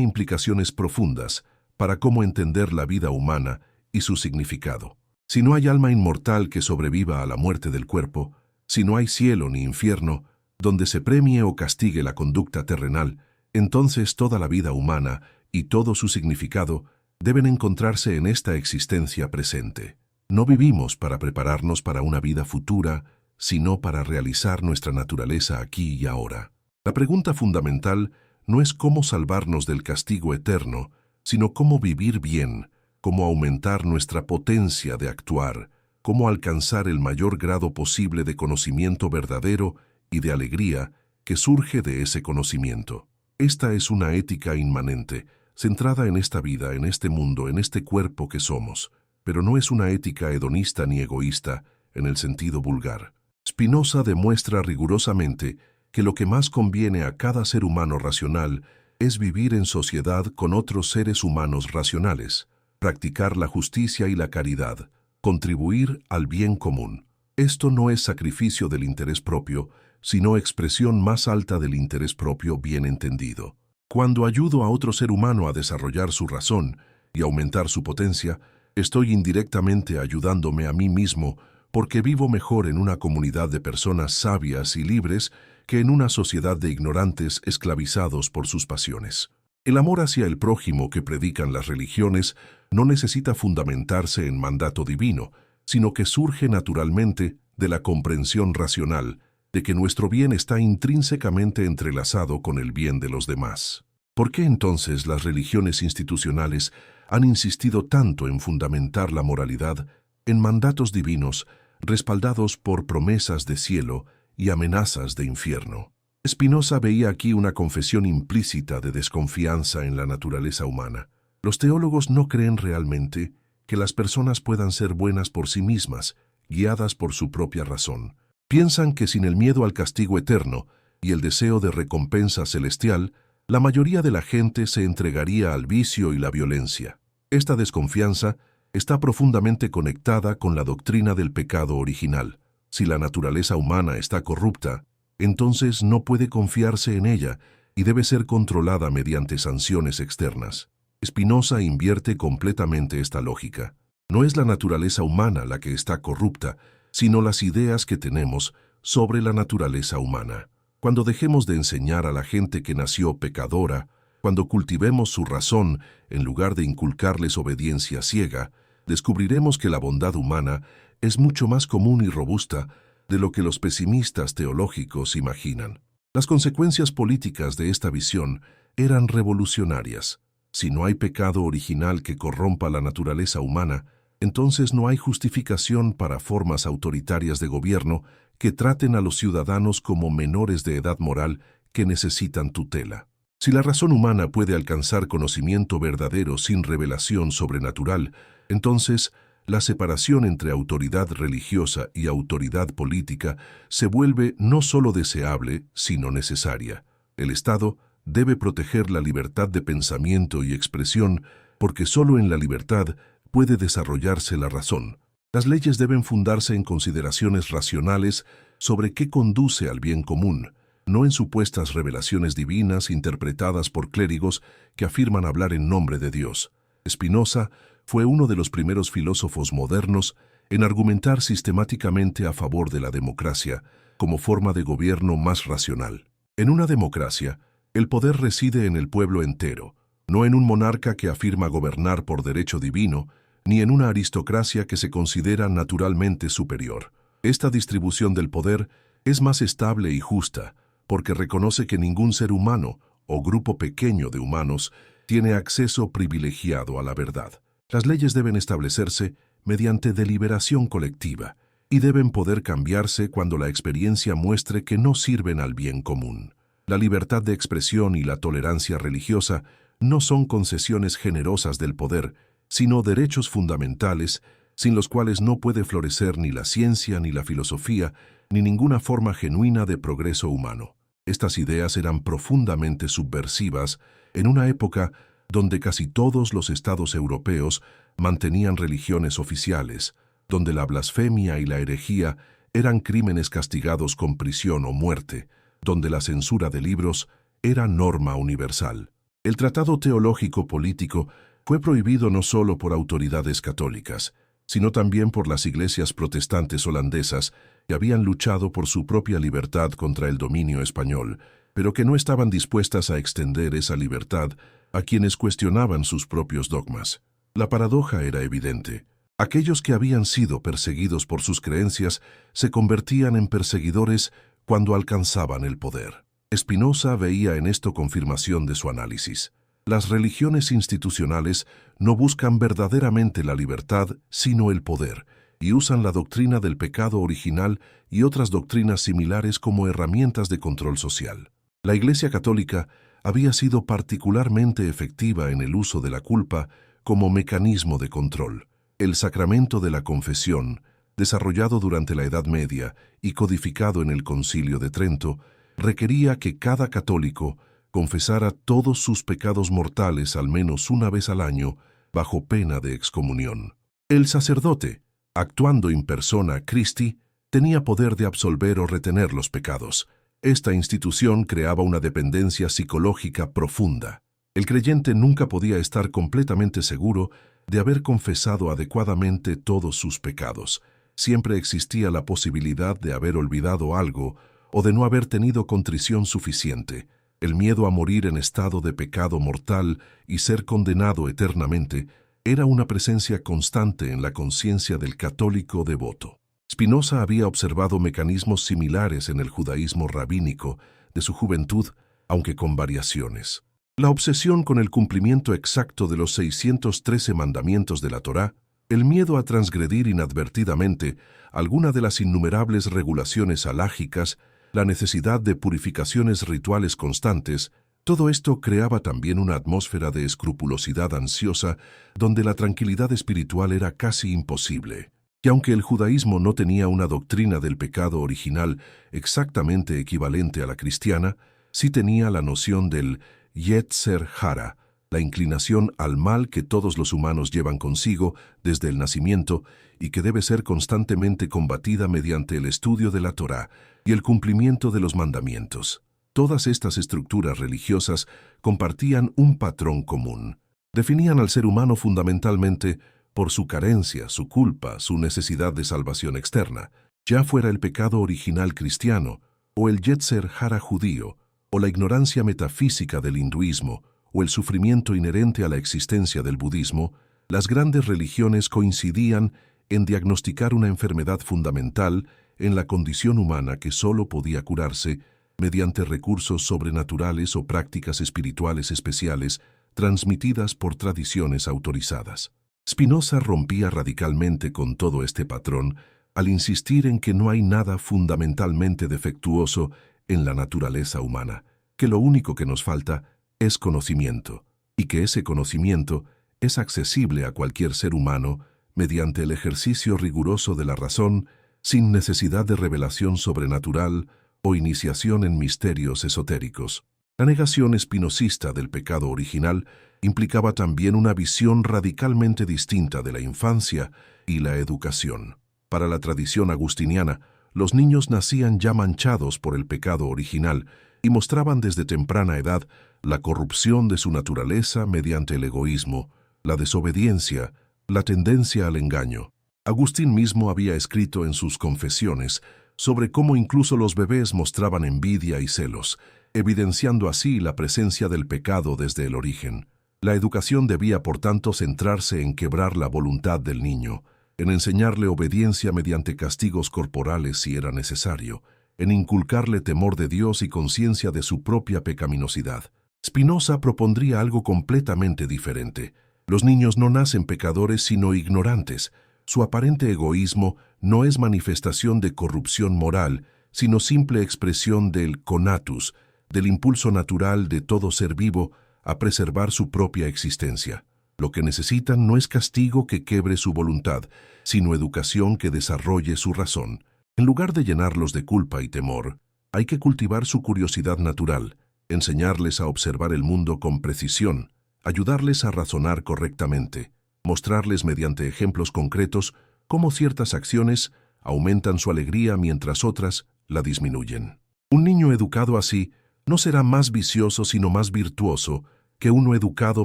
implicaciones profundas para cómo entender la vida humana y su significado. Si no hay alma inmortal que sobreviva a la muerte del cuerpo, si no hay cielo ni infierno, donde se premie o castigue la conducta terrenal, entonces toda la vida humana y todo su significado deben encontrarse en esta existencia presente. No vivimos para prepararnos para una vida futura, sino para realizar nuestra naturaleza aquí y ahora. La pregunta fundamental no es cómo salvarnos del castigo eterno, sino cómo vivir bien, cómo aumentar nuestra potencia de actuar, cómo alcanzar el mayor grado posible de conocimiento verdadero y de alegría que surge de ese conocimiento. Esta es una ética inmanente, centrada en esta vida, en este mundo, en este cuerpo que somos, pero no es una ética hedonista ni egoísta en el sentido vulgar. Spinoza demuestra rigurosamente que lo que más conviene a cada ser humano racional es vivir en sociedad con otros seres humanos racionales, practicar la justicia y la caridad, contribuir al bien común. Esto no es sacrificio del interés propio, sino expresión más alta del interés propio bien entendido. Cuando ayudo a otro ser humano a desarrollar su razón y aumentar su potencia, estoy indirectamente ayudándome a mí mismo porque vivo mejor en una comunidad de personas sabias y libres que en una sociedad de ignorantes esclavizados por sus pasiones. El amor hacia el prójimo que predican las religiones no necesita fundamentarse en mandato divino, sino que surge naturalmente de la comprensión racional de que nuestro bien está intrínsecamente entrelazado con el bien de los demás. ¿Por qué entonces las religiones institucionales han insistido tanto en fundamentar la moralidad en mandatos divinos respaldados por promesas de cielo y amenazas de infierno? Spinoza veía aquí una confesión implícita de desconfianza en la naturaleza humana. Los teólogos no creen realmente que las personas puedan ser buenas por sí mismas, guiadas por su propia razón. Piensan que sin el miedo al castigo eterno y el deseo de recompensa celestial, la mayoría de la gente se entregaría al vicio y la violencia. Esta desconfianza está profundamente conectada con la doctrina del pecado original. Si la naturaleza humana está corrupta, entonces no puede confiarse en ella y debe ser controlada mediante sanciones externas. Spinoza invierte completamente esta lógica. No es la naturaleza humana la que está corrupta, sino las ideas que tenemos sobre la naturaleza humana. Cuando dejemos de enseñar a la gente que nació pecadora, cuando cultivemos su razón en lugar de inculcarles obediencia ciega, descubriremos que la bondad humana es mucho más común y robusta de lo que los pesimistas teológicos imaginan. Las consecuencias políticas de esta visión eran revolucionarias. Si no hay pecado original que corrompa la naturaleza humana, entonces no hay justificación para formas autoritarias de gobierno que traten a los ciudadanos como menores de edad moral que necesitan tutela. Si la razón humana puede alcanzar conocimiento verdadero sin revelación sobrenatural, entonces la separación entre autoridad religiosa y autoridad política se vuelve no solo deseable, sino necesaria. El Estado debe proteger la libertad de pensamiento y expresión porque solo en la libertad puede desarrollarse la razón. Las leyes deben fundarse en consideraciones racionales sobre qué conduce al bien común, no en supuestas revelaciones divinas interpretadas por clérigos que afirman hablar en nombre de Dios. Spinoza fue uno de los primeros filósofos modernos en argumentar sistemáticamente a favor de la democracia como forma de gobierno más racional. En una democracia, el poder reside en el pueblo entero, no en un monarca que afirma gobernar por derecho divino, ni en una aristocracia que se considera naturalmente superior. Esta distribución del poder es más estable y justa, porque reconoce que ningún ser humano o grupo pequeño de humanos tiene acceso privilegiado a la verdad. Las leyes deben establecerse mediante deliberación colectiva y deben poder cambiarse cuando la experiencia muestre que no sirven al bien común. La libertad de expresión y la tolerancia religiosa no son concesiones generosas del poder, sino derechos fundamentales sin los cuales no puede florecer ni la ciencia, ni la filosofía, ni ninguna forma genuina de progreso humano. Estas ideas eran profundamente subversivas en una época donde casi todos los estados europeos mantenían religiones oficiales, donde la blasfemia y la herejía eran crímenes castigados con prisión o muerte, donde la censura de libros era norma universal. El tratado teológico político fue prohibido no solo por autoridades católicas, sino también por las iglesias protestantes holandesas que habían luchado por su propia libertad contra el dominio español, pero que no estaban dispuestas a extender esa libertad a quienes cuestionaban sus propios dogmas. La paradoja era evidente. Aquellos que habían sido perseguidos por sus creencias se convertían en perseguidores cuando alcanzaban el poder. Spinoza veía en esto confirmación de su análisis. Las religiones institucionales no buscan verdaderamente la libertad, sino el poder, y usan la doctrina del pecado original y otras doctrinas similares como herramientas de control social. La Iglesia Católica había sido particularmente efectiva en el uso de la culpa como mecanismo de control. El sacramento de la confesión, desarrollado durante la Edad Media y codificado en el Concilio de Trento, requería que cada católico confesara todos sus pecados mortales al menos una vez al año, bajo pena de excomunión. El sacerdote, actuando in persona Christi, tenía poder de absolver o retener los pecados. Esta institución creaba una dependencia psicológica profunda. El creyente nunca podía estar completamente seguro de haber confesado adecuadamente todos sus pecados. Siempre existía la posibilidad de haber olvidado algo o de no haber tenido contrición suficiente. El miedo a morir en estado de pecado mortal y ser condenado eternamente era una presencia constante en la conciencia del católico devoto. Spinoza había observado mecanismos similares en el judaísmo rabínico de su juventud, aunque con variaciones. La obsesión con el cumplimiento exacto de los 613 mandamientos de la Torá, el miedo a transgredir inadvertidamente alguna de las innumerables regulaciones halágicas, la necesidad de purificaciones rituales constantes, todo esto creaba también una atmósfera de escrupulosidad ansiosa donde la tranquilidad espiritual era casi imposible. Y aunque el judaísmo no tenía una doctrina del pecado original exactamente equivalente a la cristiana, sí tenía la noción del Yetzer Hara, la inclinación al mal que todos los humanos llevan consigo desde el nacimiento y que debe ser constantemente combatida mediante el estudio de la Torá y el cumplimiento de los mandamientos. Todas estas estructuras religiosas compartían un patrón común. Definían al ser humano fundamentalmente por su carencia, su culpa, su necesidad de salvación externa, ya fuera el pecado original cristiano, o el Yetzer Hara judío, o la ignorancia metafísica del hinduismo, o el sufrimiento inherente a la existencia del budismo. Las grandes religiones coincidían en diagnosticar una enfermedad fundamental en la condición humana que solo podía curarse mediante recursos sobrenaturales o prácticas espirituales especiales transmitidas por tradiciones autorizadas. Spinoza rompía radicalmente con todo este patrón al insistir en que no hay nada fundamentalmente defectuoso en la naturaleza humana, que lo único que nos falta es conocimiento, y que ese conocimiento es accesible a cualquier ser humano mediante el ejercicio riguroso de la razón, sin necesidad de revelación sobrenatural o iniciación en misterios esotéricos. La negación espinosista del pecado original implicaba también una visión radicalmente distinta de la infancia y la educación. Para la tradición agustiniana, los niños nacían ya manchados por el pecado original y mostraban desde temprana edad la corrupción de su naturaleza mediante el egoísmo, la desobediencia, la tendencia al engaño. Agustín mismo había escrito en sus Confesiones sobre cómo incluso los bebés mostraban envidia y celos, evidenciando así la presencia del pecado desde el origen. La educación debía, por tanto, centrarse en quebrar la voluntad del niño, en enseñarle obediencia mediante castigos corporales si era necesario, en inculcarle temor de Dios y conciencia de su propia pecaminosidad. Spinoza propondría algo completamente diferente. Los niños no nacen pecadores sino ignorantes. Su aparente egoísmo no es manifestación de corrupción moral, sino simple expresión del conatus, del impulso natural de todo ser vivo a preservar su propia existencia. Lo que necesitan no es castigo que quebre su voluntad, sino educación que desarrolle su razón. En lugar de llenarlos de culpa y temor, hay que cultivar su curiosidad natural, enseñarles a observar el mundo con precisión, ayudarles a razonar correctamente, mostrarles mediante ejemplos concretos cómo ciertas acciones aumentan su alegría mientras otras la disminuyen. Un niño educado así no será más vicioso sino más virtuoso que uno educado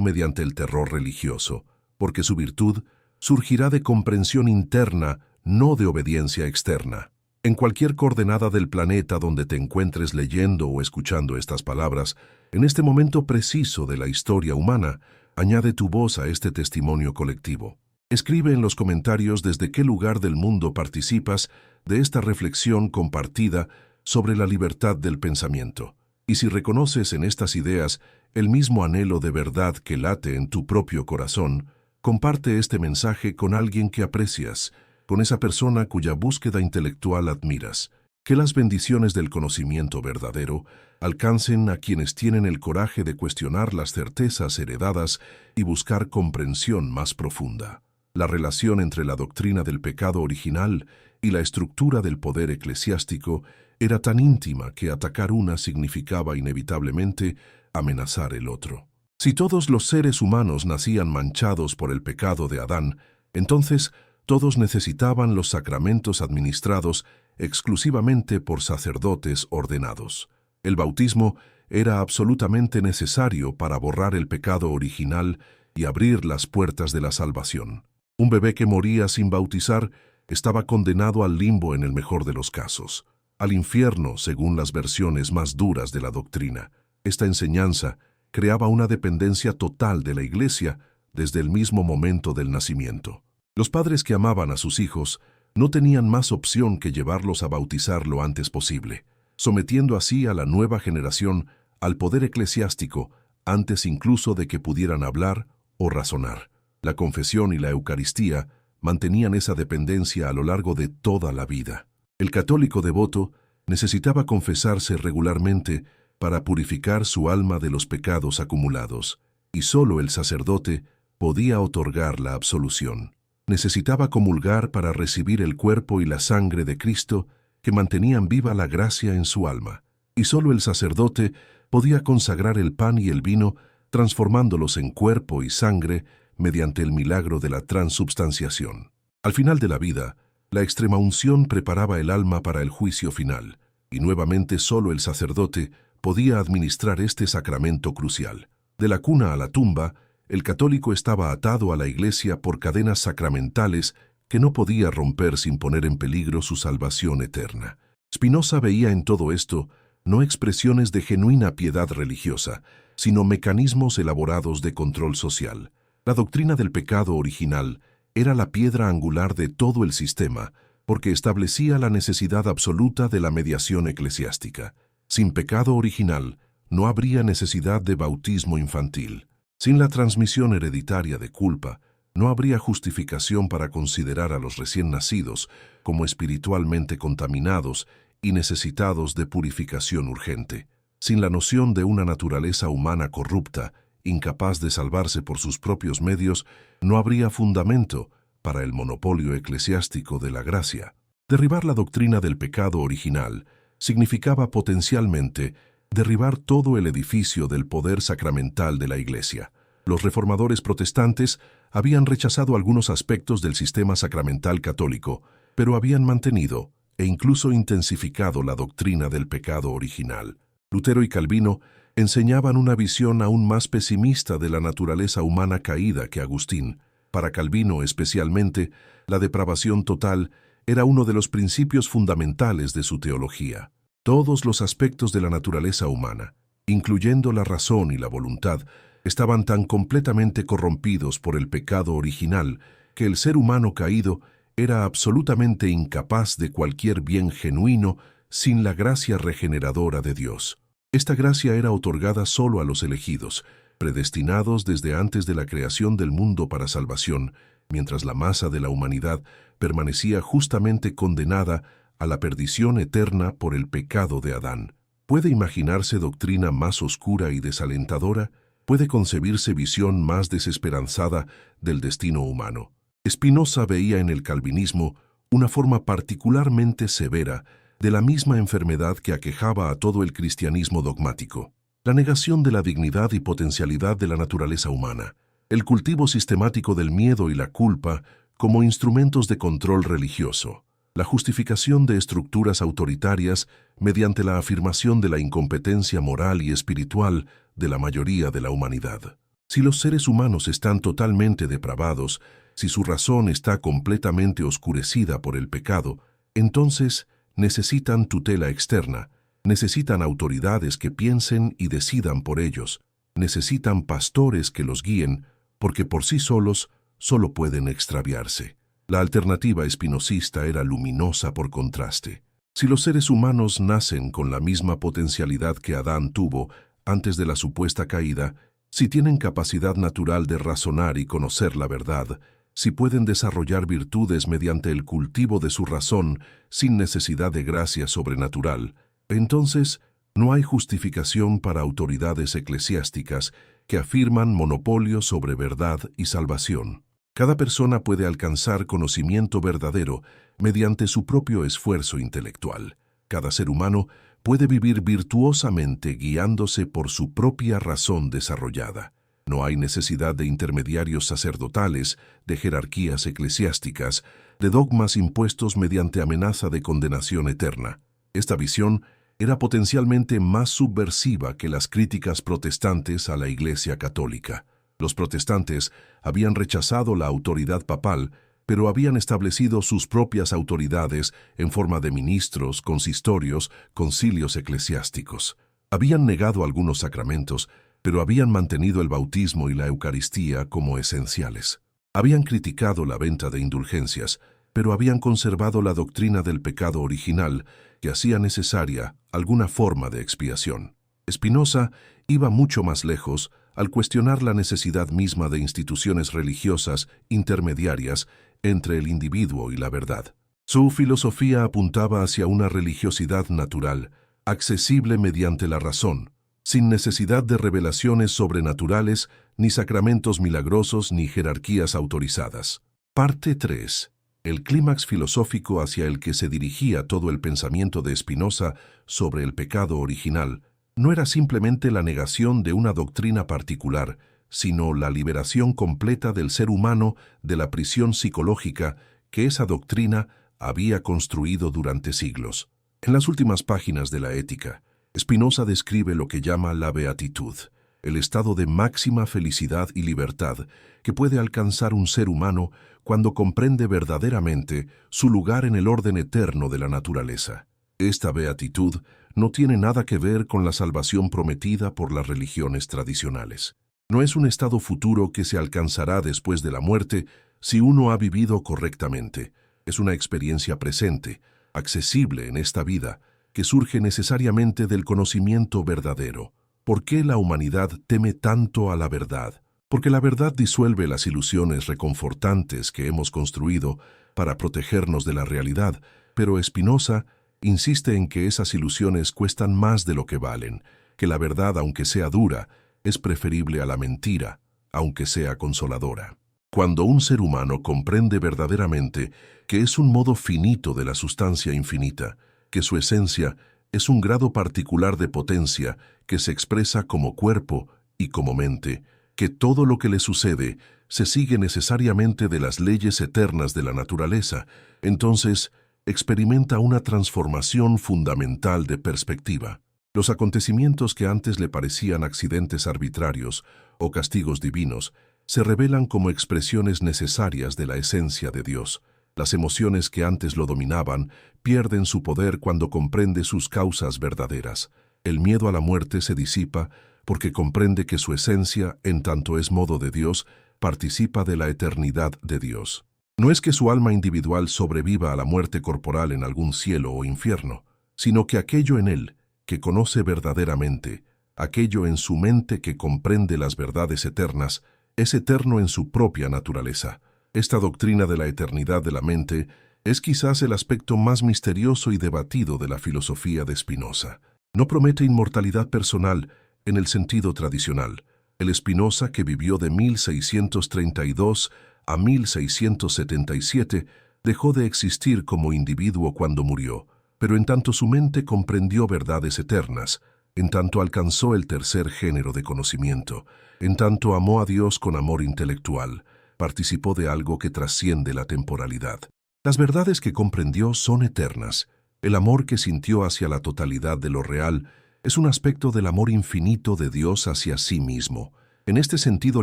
mediante el terror religioso, porque su virtud surgirá de comprensión interna, no de obediencia externa. En cualquier coordenada del planeta donde te encuentres leyendo o escuchando estas palabras, en este momento preciso de la historia humana, añade tu voz a este testimonio colectivo. Escribe en los comentarios desde qué lugar del mundo participas de esta reflexión compartida sobre la libertad del pensamiento. Y si reconoces en estas ideas el mismo anhelo de verdad que late en tu propio corazón, comparte este mensaje con alguien que aprecias, con esa persona cuya búsqueda intelectual admiras. Que las bendiciones del conocimiento verdadero alcancen a quienes tienen el coraje de cuestionar las certezas heredadas y buscar comprensión más profunda. La relación entre la doctrina del pecado original y la estructura del poder eclesiástico era tan íntima que atacar una significaba inevitablemente amenazar el otro. Si todos los seres humanos nacían manchados por el pecado de Adán, entonces todos necesitaban los sacramentos administrados exclusivamente por sacerdotes ordenados. El bautismo era absolutamente necesario para borrar el pecado original y abrir las puertas de la salvación. Un bebé que moría sin bautizar estaba condenado al limbo en el mejor de los casos, al infierno según las versiones más duras de la doctrina. Esta enseñanza creaba una dependencia total de la Iglesia desde el mismo momento del nacimiento. Los padres que amaban a sus hijos no tenían más opción que llevarlos a bautizar lo antes posible, sometiendo así a la nueva generación al poder eclesiástico antes incluso de que pudieran hablar o razonar. La confesión y la Eucaristía mantenían esa dependencia a lo largo de toda la vida. El católico devoto necesitaba confesarse regularmente para purificar su alma de los pecados acumulados, y solo el sacerdote podía otorgar la absolución. Necesitaba comulgar para recibir el cuerpo y la sangre de Cristo que mantenían viva la gracia en su alma, y solo el sacerdote podía consagrar el pan y el vino, transformándolos en cuerpo y sangre mediante el milagro de la transubstanciación. Al final de la vida, la extremaunción preparaba el alma para el juicio final, y nuevamente solo el sacerdote podía administrar este sacramento crucial. De la cuna a la tumba, el católico estaba atado a la Iglesia por cadenas sacramentales que no podía romper sin poner en peligro su salvación eterna. Spinoza veía en todo esto no expresiones de genuina piedad religiosa, sino mecanismos elaborados de control social. La doctrina del pecado original era la piedra angular de todo el sistema, porque establecía la necesidad absoluta de la mediación eclesiástica. Sin pecado original, no habría necesidad de bautismo infantil. Sin la transmisión hereditaria de culpa, no habría justificación para considerar a los recién nacidos como espiritualmente contaminados y necesitados de purificación urgente. Sin la noción de una naturaleza humana corrupta, incapaz de salvarse por sus propios medios, no habría fundamento para el monopolio eclesiástico de la gracia. Derribar la doctrina del pecado original significaba potencialmente derribar todo el edificio del poder sacramental de la Iglesia. Los reformadores protestantes habían rechazado algunos aspectos del sistema sacramental católico, pero habían mantenido e incluso intensificado la doctrina del pecado original. Lutero y Calvino enseñaban una visión aún más pesimista de la naturaleza humana caída que Agustín. Para Calvino especialmente, la depravación total era uno de los principios fundamentales de su teología. Todos los aspectos de la naturaleza humana, incluyendo la razón y la voluntad, estaban tan completamente corrompidos por el pecado original que el ser humano caído era absolutamente incapaz de cualquier bien genuino sin la gracia regeneradora de Dios. Esta gracia era otorgada solo a los elegidos, predestinados desde antes de la creación del mundo para salvación, mientras la masa de la humanidad permanecía justamente condenada a la perdición eterna por el pecado de Adán. ¿Puede imaginarse doctrina más oscura y desalentadora? ¿Puede concebirse visión más desesperanzada del destino humano? Spinoza veía en el calvinismo una forma particularmente severa de la misma enfermedad que aquejaba a todo el cristianismo dogmático: la negación de la dignidad y potencialidad de la naturaleza humana, el cultivo sistemático del miedo y la culpa como instrumentos de control religioso, la justificación de estructuras autoritarias mediante la afirmación de la incompetencia moral y espiritual de la mayoría de la humanidad. Si los seres humanos están totalmente depravados, si su razón está completamente oscurecida por el pecado, entonces necesitan tutela externa, necesitan autoridades que piensen y decidan por ellos, necesitan pastores que los guíen, porque por sí solos solo pueden extraviarse. La alternativa espinosista era luminosa por contraste. Si los seres humanos nacen con la misma potencialidad que Adán tuvo antes de la supuesta caída, si tienen capacidad natural de razonar y conocer la verdad, si pueden desarrollar virtudes mediante el cultivo de su razón sin necesidad de gracia sobrenatural, entonces no hay justificación para autoridades eclesiásticas que afirman monopolio sobre verdad y salvación. Cada persona puede alcanzar conocimiento verdadero mediante su propio esfuerzo intelectual. Cada ser humano puede vivir virtuosamente guiándose por su propia razón desarrollada. No hay necesidad de intermediarios sacerdotales, de jerarquías eclesiásticas, de dogmas impuestos mediante amenaza de condenación eterna. Esta visión era potencialmente más subversiva que las críticas protestantes a la Iglesia católica. Los protestantes habían rechazado la autoridad papal, pero habían establecido sus propias autoridades en forma de ministros, consistorios, concilios eclesiásticos. Habían negado algunos sacramentos, pero habían mantenido el bautismo y la Eucaristía como esenciales. Habían criticado la venta de indulgencias, pero habían conservado la doctrina del pecado original, que hacía necesaria alguna forma de expiación. Spinoza iba mucho más lejos al cuestionar la necesidad misma de instituciones religiosas intermediarias entre el individuo y la verdad. Su filosofía apuntaba hacia una religiosidad natural, accesible mediante la razón, sin necesidad de revelaciones sobrenaturales, ni sacramentos milagrosos, ni jerarquías autorizadas. Parte 3. El clímax filosófico hacia el que se dirigía todo el pensamiento de Spinoza sobre el pecado original no era simplemente la negación de una doctrina particular, sino la liberación completa del ser humano de la prisión psicológica que esa doctrina había construido durante siglos. En las últimas páginas de la Ética, Spinoza describe lo que llama la beatitud, el estado de máxima felicidad y libertad que puede alcanzar un ser humano cuando comprende verdaderamente su lugar en el orden eterno de la naturaleza. Esta beatitud no tiene nada que ver con la salvación prometida por las religiones tradicionales. No es un estado futuro que se alcanzará después de la muerte si uno ha vivido correctamente. Es una experiencia presente, accesible en esta vida, que surge necesariamente del conocimiento verdadero. ¿Por qué la humanidad teme tanto a la verdad? Porque la verdad disuelve las ilusiones reconfortantes que hemos construido para protegernos de la realidad, pero Spinoza insiste en que esas ilusiones cuestan más de lo que valen, que la verdad, aunque sea dura, es preferible a la mentira, aunque sea consoladora. Cuando un ser humano comprende verdaderamente que es un modo finito de la sustancia infinita, que su esencia es un grado particular de potencia que se expresa como cuerpo y como mente, que todo lo que le sucede se sigue necesariamente de las leyes eternas de la naturaleza, entonces experimenta una transformación fundamental de perspectiva. Los acontecimientos que antes le parecían accidentes arbitrarios o castigos divinos se revelan como expresiones necesarias de la esencia de Dios. Las emociones que antes lo dominaban pierden su poder cuando comprende sus causas verdaderas. El miedo a la muerte se disipa porque comprende que su esencia, en tanto es modo de Dios, participa de la eternidad de Dios. No es que su alma individual sobreviva a la muerte corporal en algún cielo o infierno, sino que aquello en él, que conoce verdaderamente, aquello en su mente que comprende las verdades eternas, es eterno en su propia naturaleza. Esta doctrina de la eternidad de la mente es quizás el aspecto más misterioso y debatido de la filosofía de Spinoza. No promete inmortalidad personal en el sentido tradicional. El Spinoza, que vivió de 1632 a 1677, dejó de existir como individuo cuando murió, pero en tanto su mente comprendió verdades eternas, en tanto alcanzó el tercer género de conocimiento, en tanto amó a Dios con amor intelectual, participó de algo que trasciende la temporalidad. Las verdades que comprendió son eternas. El amor que sintió hacia la totalidad de lo real es un aspecto del amor infinito de Dios hacia sí mismo. En este sentido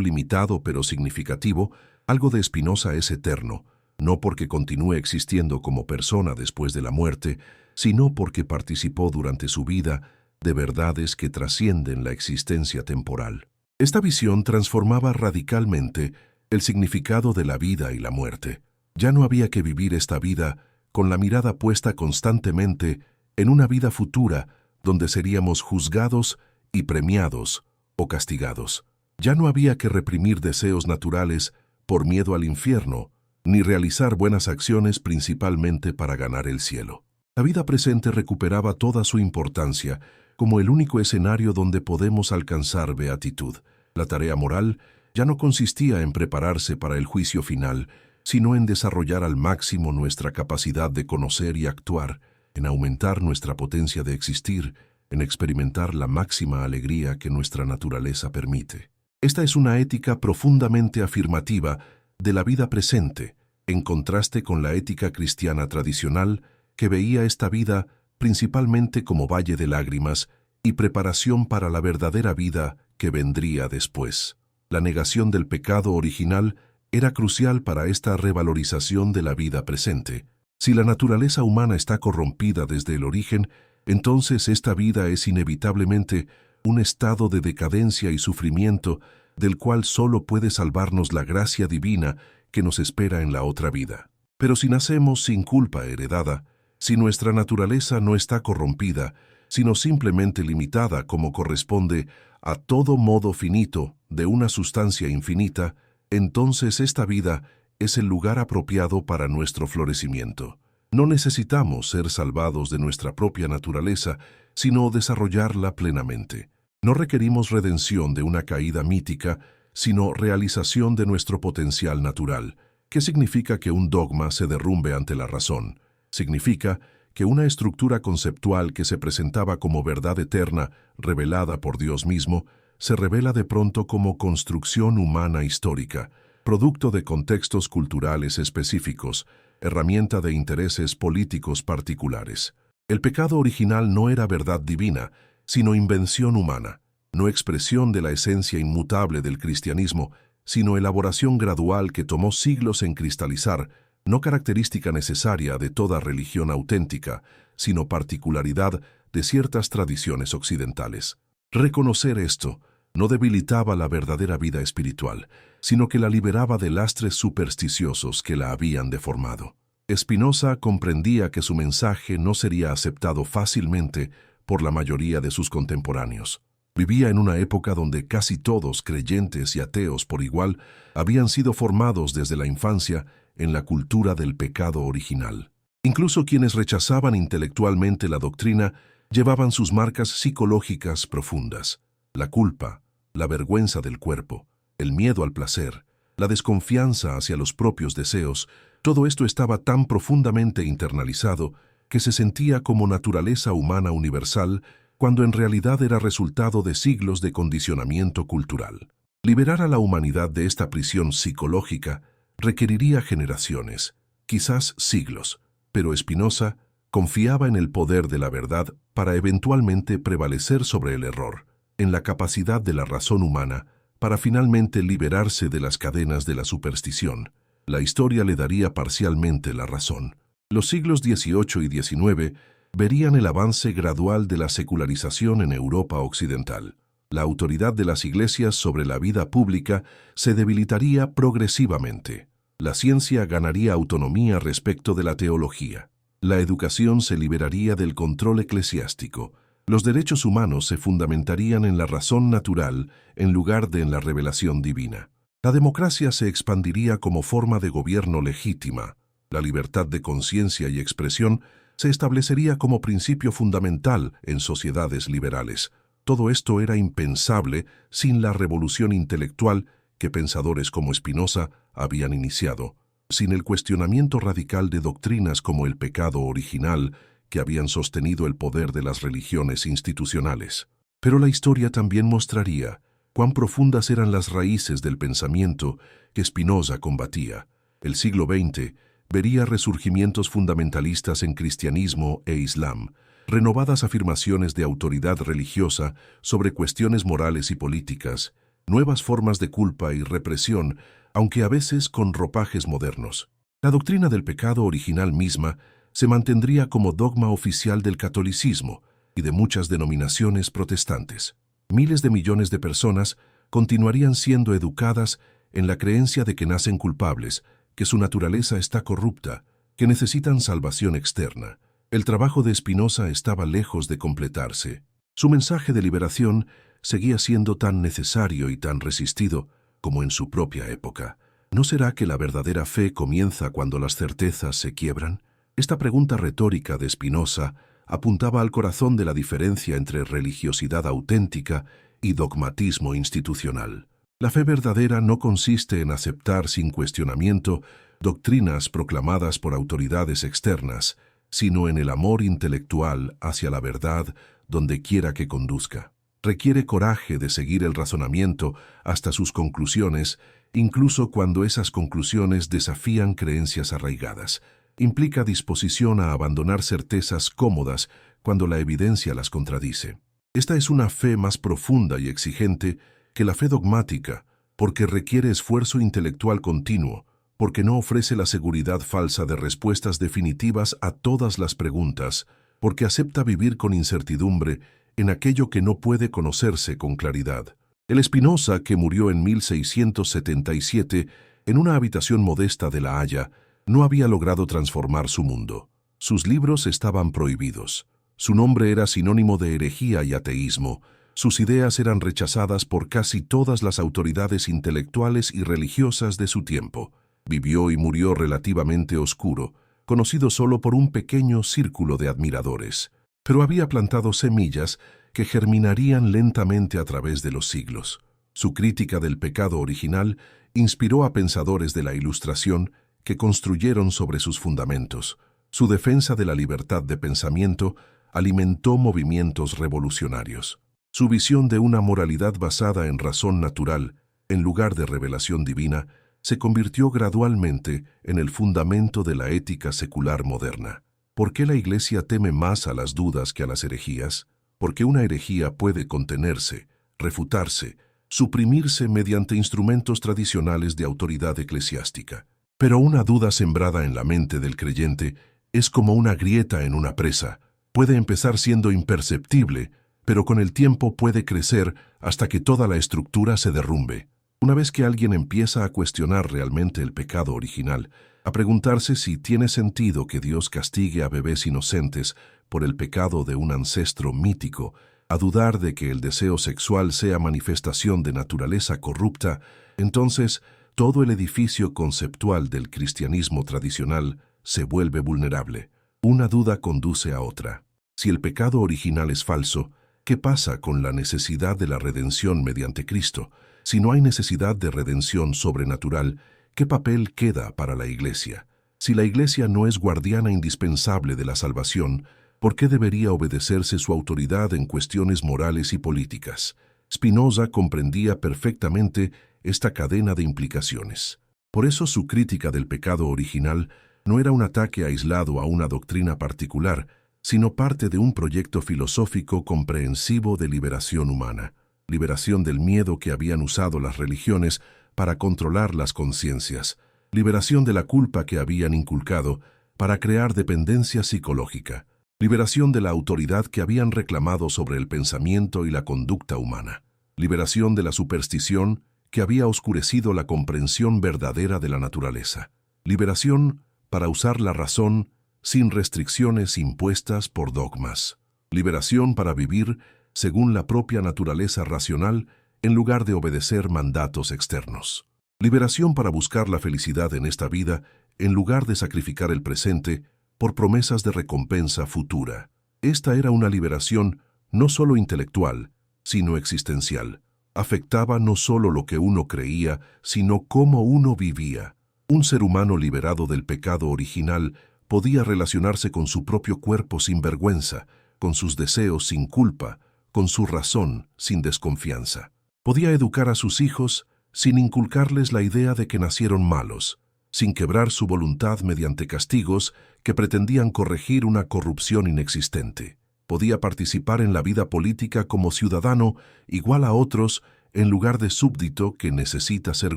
limitado pero significativo, algo de Spinoza es eterno, no porque continúe existiendo como persona después de la muerte, sino porque participó durante su vida de verdades que trascienden la existencia temporal. Esta visión transformaba radicalmente el significado de la vida y la muerte. Ya no había que vivir esta vida con la mirada puesta constantemente en una vida futura donde seríamos juzgados y premiados o castigados. Ya no había que reprimir deseos naturales por miedo al infierno, ni realizar buenas acciones principalmente para ganar el cielo. La vida presente recuperaba toda su importancia como el único escenario donde podemos alcanzar beatitud. La tarea moral ya no consistía en prepararse para el juicio final, sino en desarrollar al máximo nuestra capacidad de conocer y actuar, en aumentar nuestra potencia de existir, en experimentar la máxima alegría que nuestra naturaleza permite. Esta es una ética profundamente afirmativa de la vida presente, en contraste con la ética cristiana tradicional que veía esta vida principalmente como valle de lágrimas y preparación para la verdadera vida que vendría después. La negación del pecado original era crucial para esta revalorización de la vida presente. Si la naturaleza humana está corrompida desde el origen, entonces esta vida es inevitablemente un estado de decadencia y sufrimiento del cual solo puede salvarnos la gracia divina que nos espera en la otra vida. Pero si nacemos sin culpa heredada, si nuestra naturaleza no está corrompida, sino simplemente limitada como corresponde a todo modo finito de una sustancia infinita, entonces esta vida es el lugar apropiado para nuestro florecimiento. No necesitamos ser salvados de nuestra propia naturaleza, sino desarrollarla plenamente. No requerimos redención de una caída mítica, sino realización de nuestro potencial natural. ¿Qué significa que un dogma se derrumbe ante la razón? Significa que una estructura conceptual que se presentaba como verdad eterna, revelada por Dios mismo, se revela de pronto como construcción humana histórica, producto de contextos culturales específicos, herramienta de intereses políticos particulares. El pecado original no era verdad divina, sino invención humana, no expresión de la esencia inmutable del cristianismo, sino elaboración gradual que tomó siglos en cristalizar, no característica necesaria de toda religión auténtica, sino particularidad de ciertas tradiciones occidentales. Reconocer esto no debilitaba la verdadera vida espiritual, sino que la liberaba de lastres supersticiosos que la habían deformado. Spinoza comprendía que su mensaje no sería aceptado fácilmente por la mayoría de sus contemporáneos. Vivía en una época donde casi todos, creyentes y ateos por igual, habían sido formados desde la infancia en la cultura del pecado original. Incluso quienes rechazaban intelectualmente la doctrina llevaban sus marcas psicológicas profundas. La culpa, la vergüenza del cuerpo, el miedo al placer, la desconfianza hacia los propios deseos, todo esto estaba tan profundamente internalizado que se sentía como naturaleza humana universal cuando en realidad era resultado de siglos de condicionamiento cultural. Liberar a la humanidad de esta prisión psicológica requeriría generaciones, quizás siglos, pero Spinoza Confiaba en el poder de la verdad para eventualmente prevalecer sobre el error, en la capacidad de la razón humana para finalmente liberarse de las cadenas de la superstición. La historia le daría parcialmente la razón. Los siglos XVIII y XIX verían el avance gradual de la secularización en Europa occidental. La autoridad de las iglesias sobre la vida pública se debilitaría progresivamente. La ciencia ganaría autonomía respecto de la teología. La educación se liberaría del control eclesiástico. Los derechos humanos se fundamentarían en la razón natural en lugar de en la revelación divina. La democracia se expandiría como forma de gobierno legítima. La libertad de conciencia y expresión se establecería como principio fundamental en sociedades liberales. Todo esto era impensable sin la revolución intelectual que pensadores como Spinoza habían iniciado, sin el cuestionamiento radical de doctrinas como el pecado original que habían sostenido el poder de las religiones institucionales. Pero la historia también mostraría cuán profundas eran las raíces del pensamiento que Spinoza combatía. El siglo XX vería resurgimientos fundamentalistas en cristianismo e islam, renovadas afirmaciones de autoridad religiosa sobre cuestiones morales y políticas, nuevas formas de culpa y represión, aunque a veces con ropajes modernos. La doctrina del pecado original misma se mantendría como dogma oficial del catolicismo y de muchas denominaciones protestantes. Miles de millones de personas continuarían siendo educadas en la creencia de que nacen culpables, que su naturaleza está corrupta, que necesitan salvación externa. El trabajo de Spinoza estaba lejos de completarse. Su mensaje de liberación seguía siendo tan necesario y tan resistido como en su propia época. ¿No será que la verdadera fe comienza cuando las certezas se quiebran? Esta pregunta retórica de Spinoza apuntaba al corazón de la diferencia entre religiosidad auténtica y dogmatismo institucional. La fe verdadera no consiste en aceptar sin cuestionamiento doctrinas proclamadas por autoridades externas, sino en el amor intelectual hacia la verdad donde quiera que conduzca. Requiere coraje de seguir el razonamiento hasta sus conclusiones, incluso cuando esas conclusiones desafían creencias arraigadas. Implica disposición a abandonar certezas cómodas cuando la evidencia las contradice. Esta es una fe más profunda y exigente que la fe dogmática, porque requiere esfuerzo intelectual continuo, porque no ofrece la seguridad falsa de respuestas definitivas a todas las preguntas, porque acepta vivir con incertidumbre en aquello que no puede conocerse con claridad. El Spinoza, que murió en 1677 en una habitación modesta de La Haya, no había logrado transformar su mundo. Sus libros estaban prohibidos. Su nombre era sinónimo de herejía y ateísmo. Sus ideas eran rechazadas por casi todas las autoridades intelectuales y religiosas de su tiempo. Vivió y murió relativamente oscuro, conocido solo por un pequeño círculo de admiradores. Pero había plantado semillas que germinarían lentamente a través de los siglos. Su crítica del pecado original inspiró a pensadores de la Ilustración que construyeron sobre sus fundamentos. Su defensa de la libertad de pensamiento alimentó movimientos revolucionarios. Su visión de una moralidad basada en razón natural, en lugar de revelación divina, se convirtió gradualmente en el fundamento de la ética secular moderna. ¿Por qué la Iglesia teme más a las dudas que a las herejías? Porque una herejía puede contenerse, refutarse, suprimirse mediante instrumentos tradicionales de autoridad eclesiástica. Pero una duda sembrada en la mente del creyente es como una grieta en una presa. Puede empezar siendo imperceptible, pero con el tiempo puede crecer hasta que toda la estructura se derrumbe. Una vez que alguien empieza a cuestionar realmente el pecado original, a preguntarse si tiene sentido que Dios castigue a bebés inocentes por el pecado de un ancestro mítico, a dudar de que el deseo sexual sea manifestación de naturaleza corrupta, entonces todo el edificio conceptual del cristianismo tradicional se vuelve vulnerable. Una duda conduce a otra. Si el pecado original es falso, ¿qué pasa con la necesidad de la redención mediante Cristo? Si no hay necesidad de redención sobrenatural, ¿qué papel queda para la Iglesia? Si la Iglesia no es guardiana indispensable de la salvación, ¿por qué debería obedecerse su autoridad en cuestiones morales y políticas? Spinoza comprendía perfectamente esta cadena de implicaciones. Por eso su crítica del pecado original No era un ataque aislado a una doctrina particular, sino parte de un proyecto filosófico comprensivo de liberación humana, liberación del miedo que habían usado las religiones para controlar las conciencias, liberación de la culpa que habían inculcado para crear dependencia psicológica, liberación de la autoridad que habían reclamado sobre el pensamiento y la conducta humana, liberación de la superstición que había oscurecido la comprensión verdadera de la naturaleza, liberación para usar la razón sin restricciones impuestas por dogmas, liberación para vivir según la propia naturaleza racional en lugar de obedecer mandatos externos, liberación para buscar la felicidad en esta vida en lugar de sacrificar el presente por promesas de recompensa futura. Esta era una liberación no solo intelectual, sino existencial. Afectaba no solo lo que uno creía, sino cómo uno vivía. Un ser humano liberado del pecado original podía relacionarse con su propio cuerpo sin vergüenza, con sus deseos sin culpa, con su razón sin desconfianza. Podía educar a sus hijos sin inculcarles la idea de que nacieron malos, sin quebrar su voluntad mediante castigos que pretendían corregir una corrupción inexistente. Podía participar en la vida política como ciudadano igual a otros en lugar de súbdito que necesita ser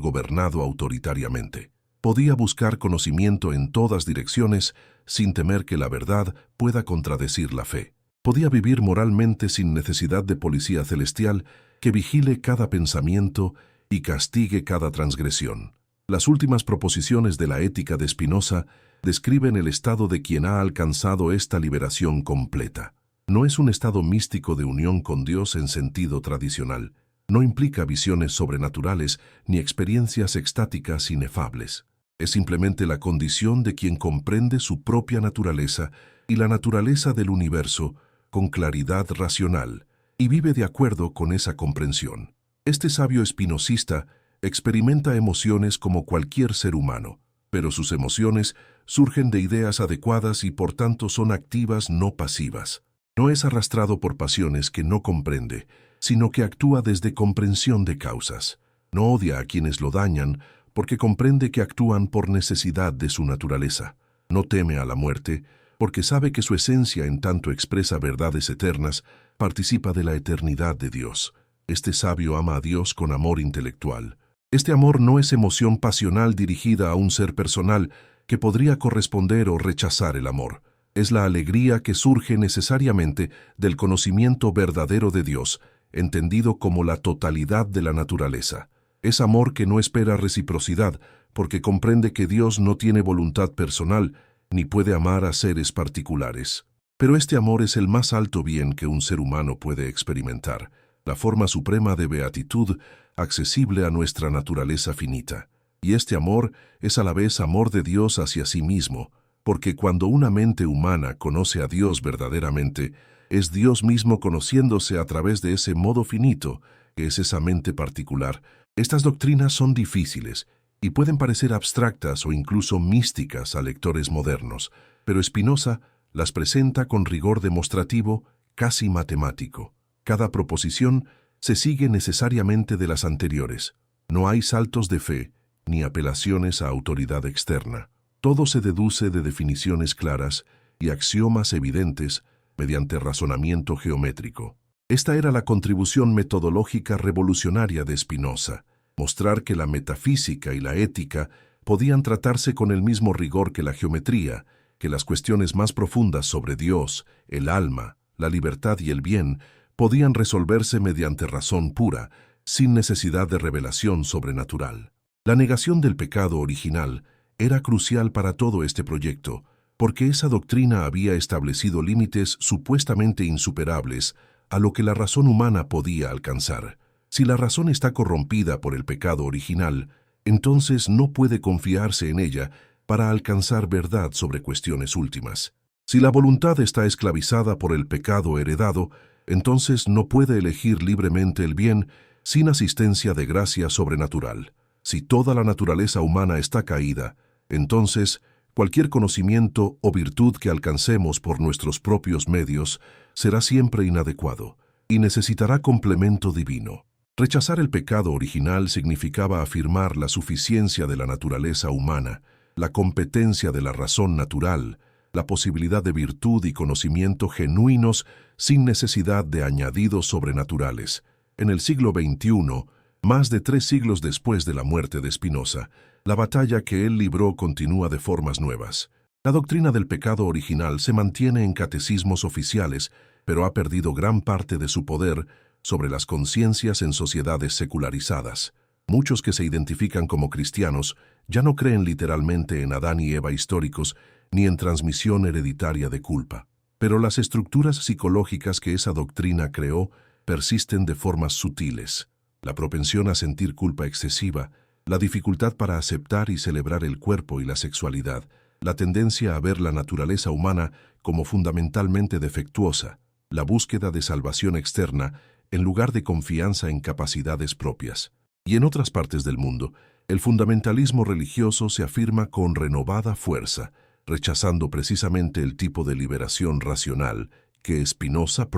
gobernado autoritariamente. Podía buscar conocimiento en todas direcciones sin temer que la verdad pueda contradecir la fe. Podía vivir moralmente sin necesidad de policía celestial que vigile cada pensamiento y castigue cada transgresión. Las últimas proposiciones de la ética de Spinoza describen el estado de quien ha alcanzado esta liberación completa. No es un estado místico de unión con Dios en sentido tradicional. No implica visiones sobrenaturales ni experiencias extáticas inefables. Es simplemente la condición de quien comprende su propia naturaleza y la naturaleza del universo con claridad racional y vive de acuerdo con esa comprensión. Este sabio espinosista experimenta emociones como cualquier ser humano, pero sus emociones surgen de ideas adecuadas y por tanto son activas, no pasivas. No es arrastrado por pasiones que no comprende, sino que actúa desde comprensión de causas. No odia a quienes lo dañan, porque comprende que actúan por necesidad de su naturaleza. No teme a la muerte, porque sabe que su esencia, en tanto expresa verdades eternas, participa de la eternidad de Dios. Este sabio ama a Dios con amor intelectual. Este amor no es emoción pasional dirigida a un ser personal que podría corresponder o rechazar el amor. Es la alegría que surge necesariamente del conocimiento verdadero de Dios, entendido como la totalidad de la naturaleza. Es amor que no espera reciprocidad, porque comprende que Dios no tiene voluntad personal, ni puede amar a seres particulares. Pero este amor es el más alto bien que un ser humano puede experimentar, la forma suprema de beatitud accesible a nuestra naturaleza finita. Y este amor es a la vez amor de Dios hacia sí mismo, porque cuando una mente humana conoce a Dios verdaderamente, es Dios mismo conociéndose a través de ese modo finito, que es esa mente particular. Estas doctrinas son difíciles y pueden parecer abstractas o incluso místicas a lectores modernos, pero Spinoza las presenta con rigor demostrativo, casi matemático. Cada proposición se sigue necesariamente de las anteriores. No hay saltos de fe ni apelaciones a autoridad externa. Todo se deduce de definiciones claras y axiomas evidentes mediante razonamiento geométrico. Esta era la contribución metodológica revolucionaria de Spinoza, mostrar que la metafísica y la ética podían tratarse con el mismo rigor que la geometría, que las cuestiones más profundas sobre Dios, el alma, la libertad y el bien podían resolverse mediante razón pura, sin necesidad de revelación sobrenatural. La negación del pecado original era crucial para todo este proyecto, porque esa doctrina había establecido límites supuestamente insuperables a lo que la razón humana podía alcanzar. Si la razón está corrompida por el pecado original, entonces no puede confiarse en ella para alcanzar verdad sobre cuestiones últimas. Si la voluntad está esclavizada por el pecado heredado, entonces no puede elegir libremente el bien sin asistencia de gracia sobrenatural. Si toda la naturaleza humana está caída, entonces cualquier conocimiento o virtud que alcancemos por nuestros propios medios será siempre inadecuado y necesitará complemento divino. Rechazar el pecado original significaba afirmar la suficiencia de la naturaleza humana, la competencia de la razón natural, la posibilidad de virtud y conocimiento genuinos sin necesidad de añadidos sobrenaturales. En el siglo XXI, más de 3 siglos después de la muerte de Spinoza, la batalla que él libró continúa de formas nuevas. La doctrina del pecado original se mantiene en catecismos oficiales, pero ha perdido gran parte de su poder sobre las conciencias en sociedades secularizadas. Muchos que se identifican como cristianos ya no creen literalmente en Adán y Eva históricos ni en transmisión hereditaria de culpa. Pero las estructuras psicológicas que esa doctrina creó persisten de formas sutiles. La propensión a sentir culpa excesiva, la dificultad para aceptar y celebrar el cuerpo y la sexualidad, la tendencia a ver la naturaleza humana como fundamentalmente defectuosa, la búsqueda de salvación externa en lugar de confianza en capacidades propias. Y en otras partes del mundo, el fundamentalismo religioso se afirma con renovada fuerza, rechazando precisamente el tipo de liberación racional que Spinoza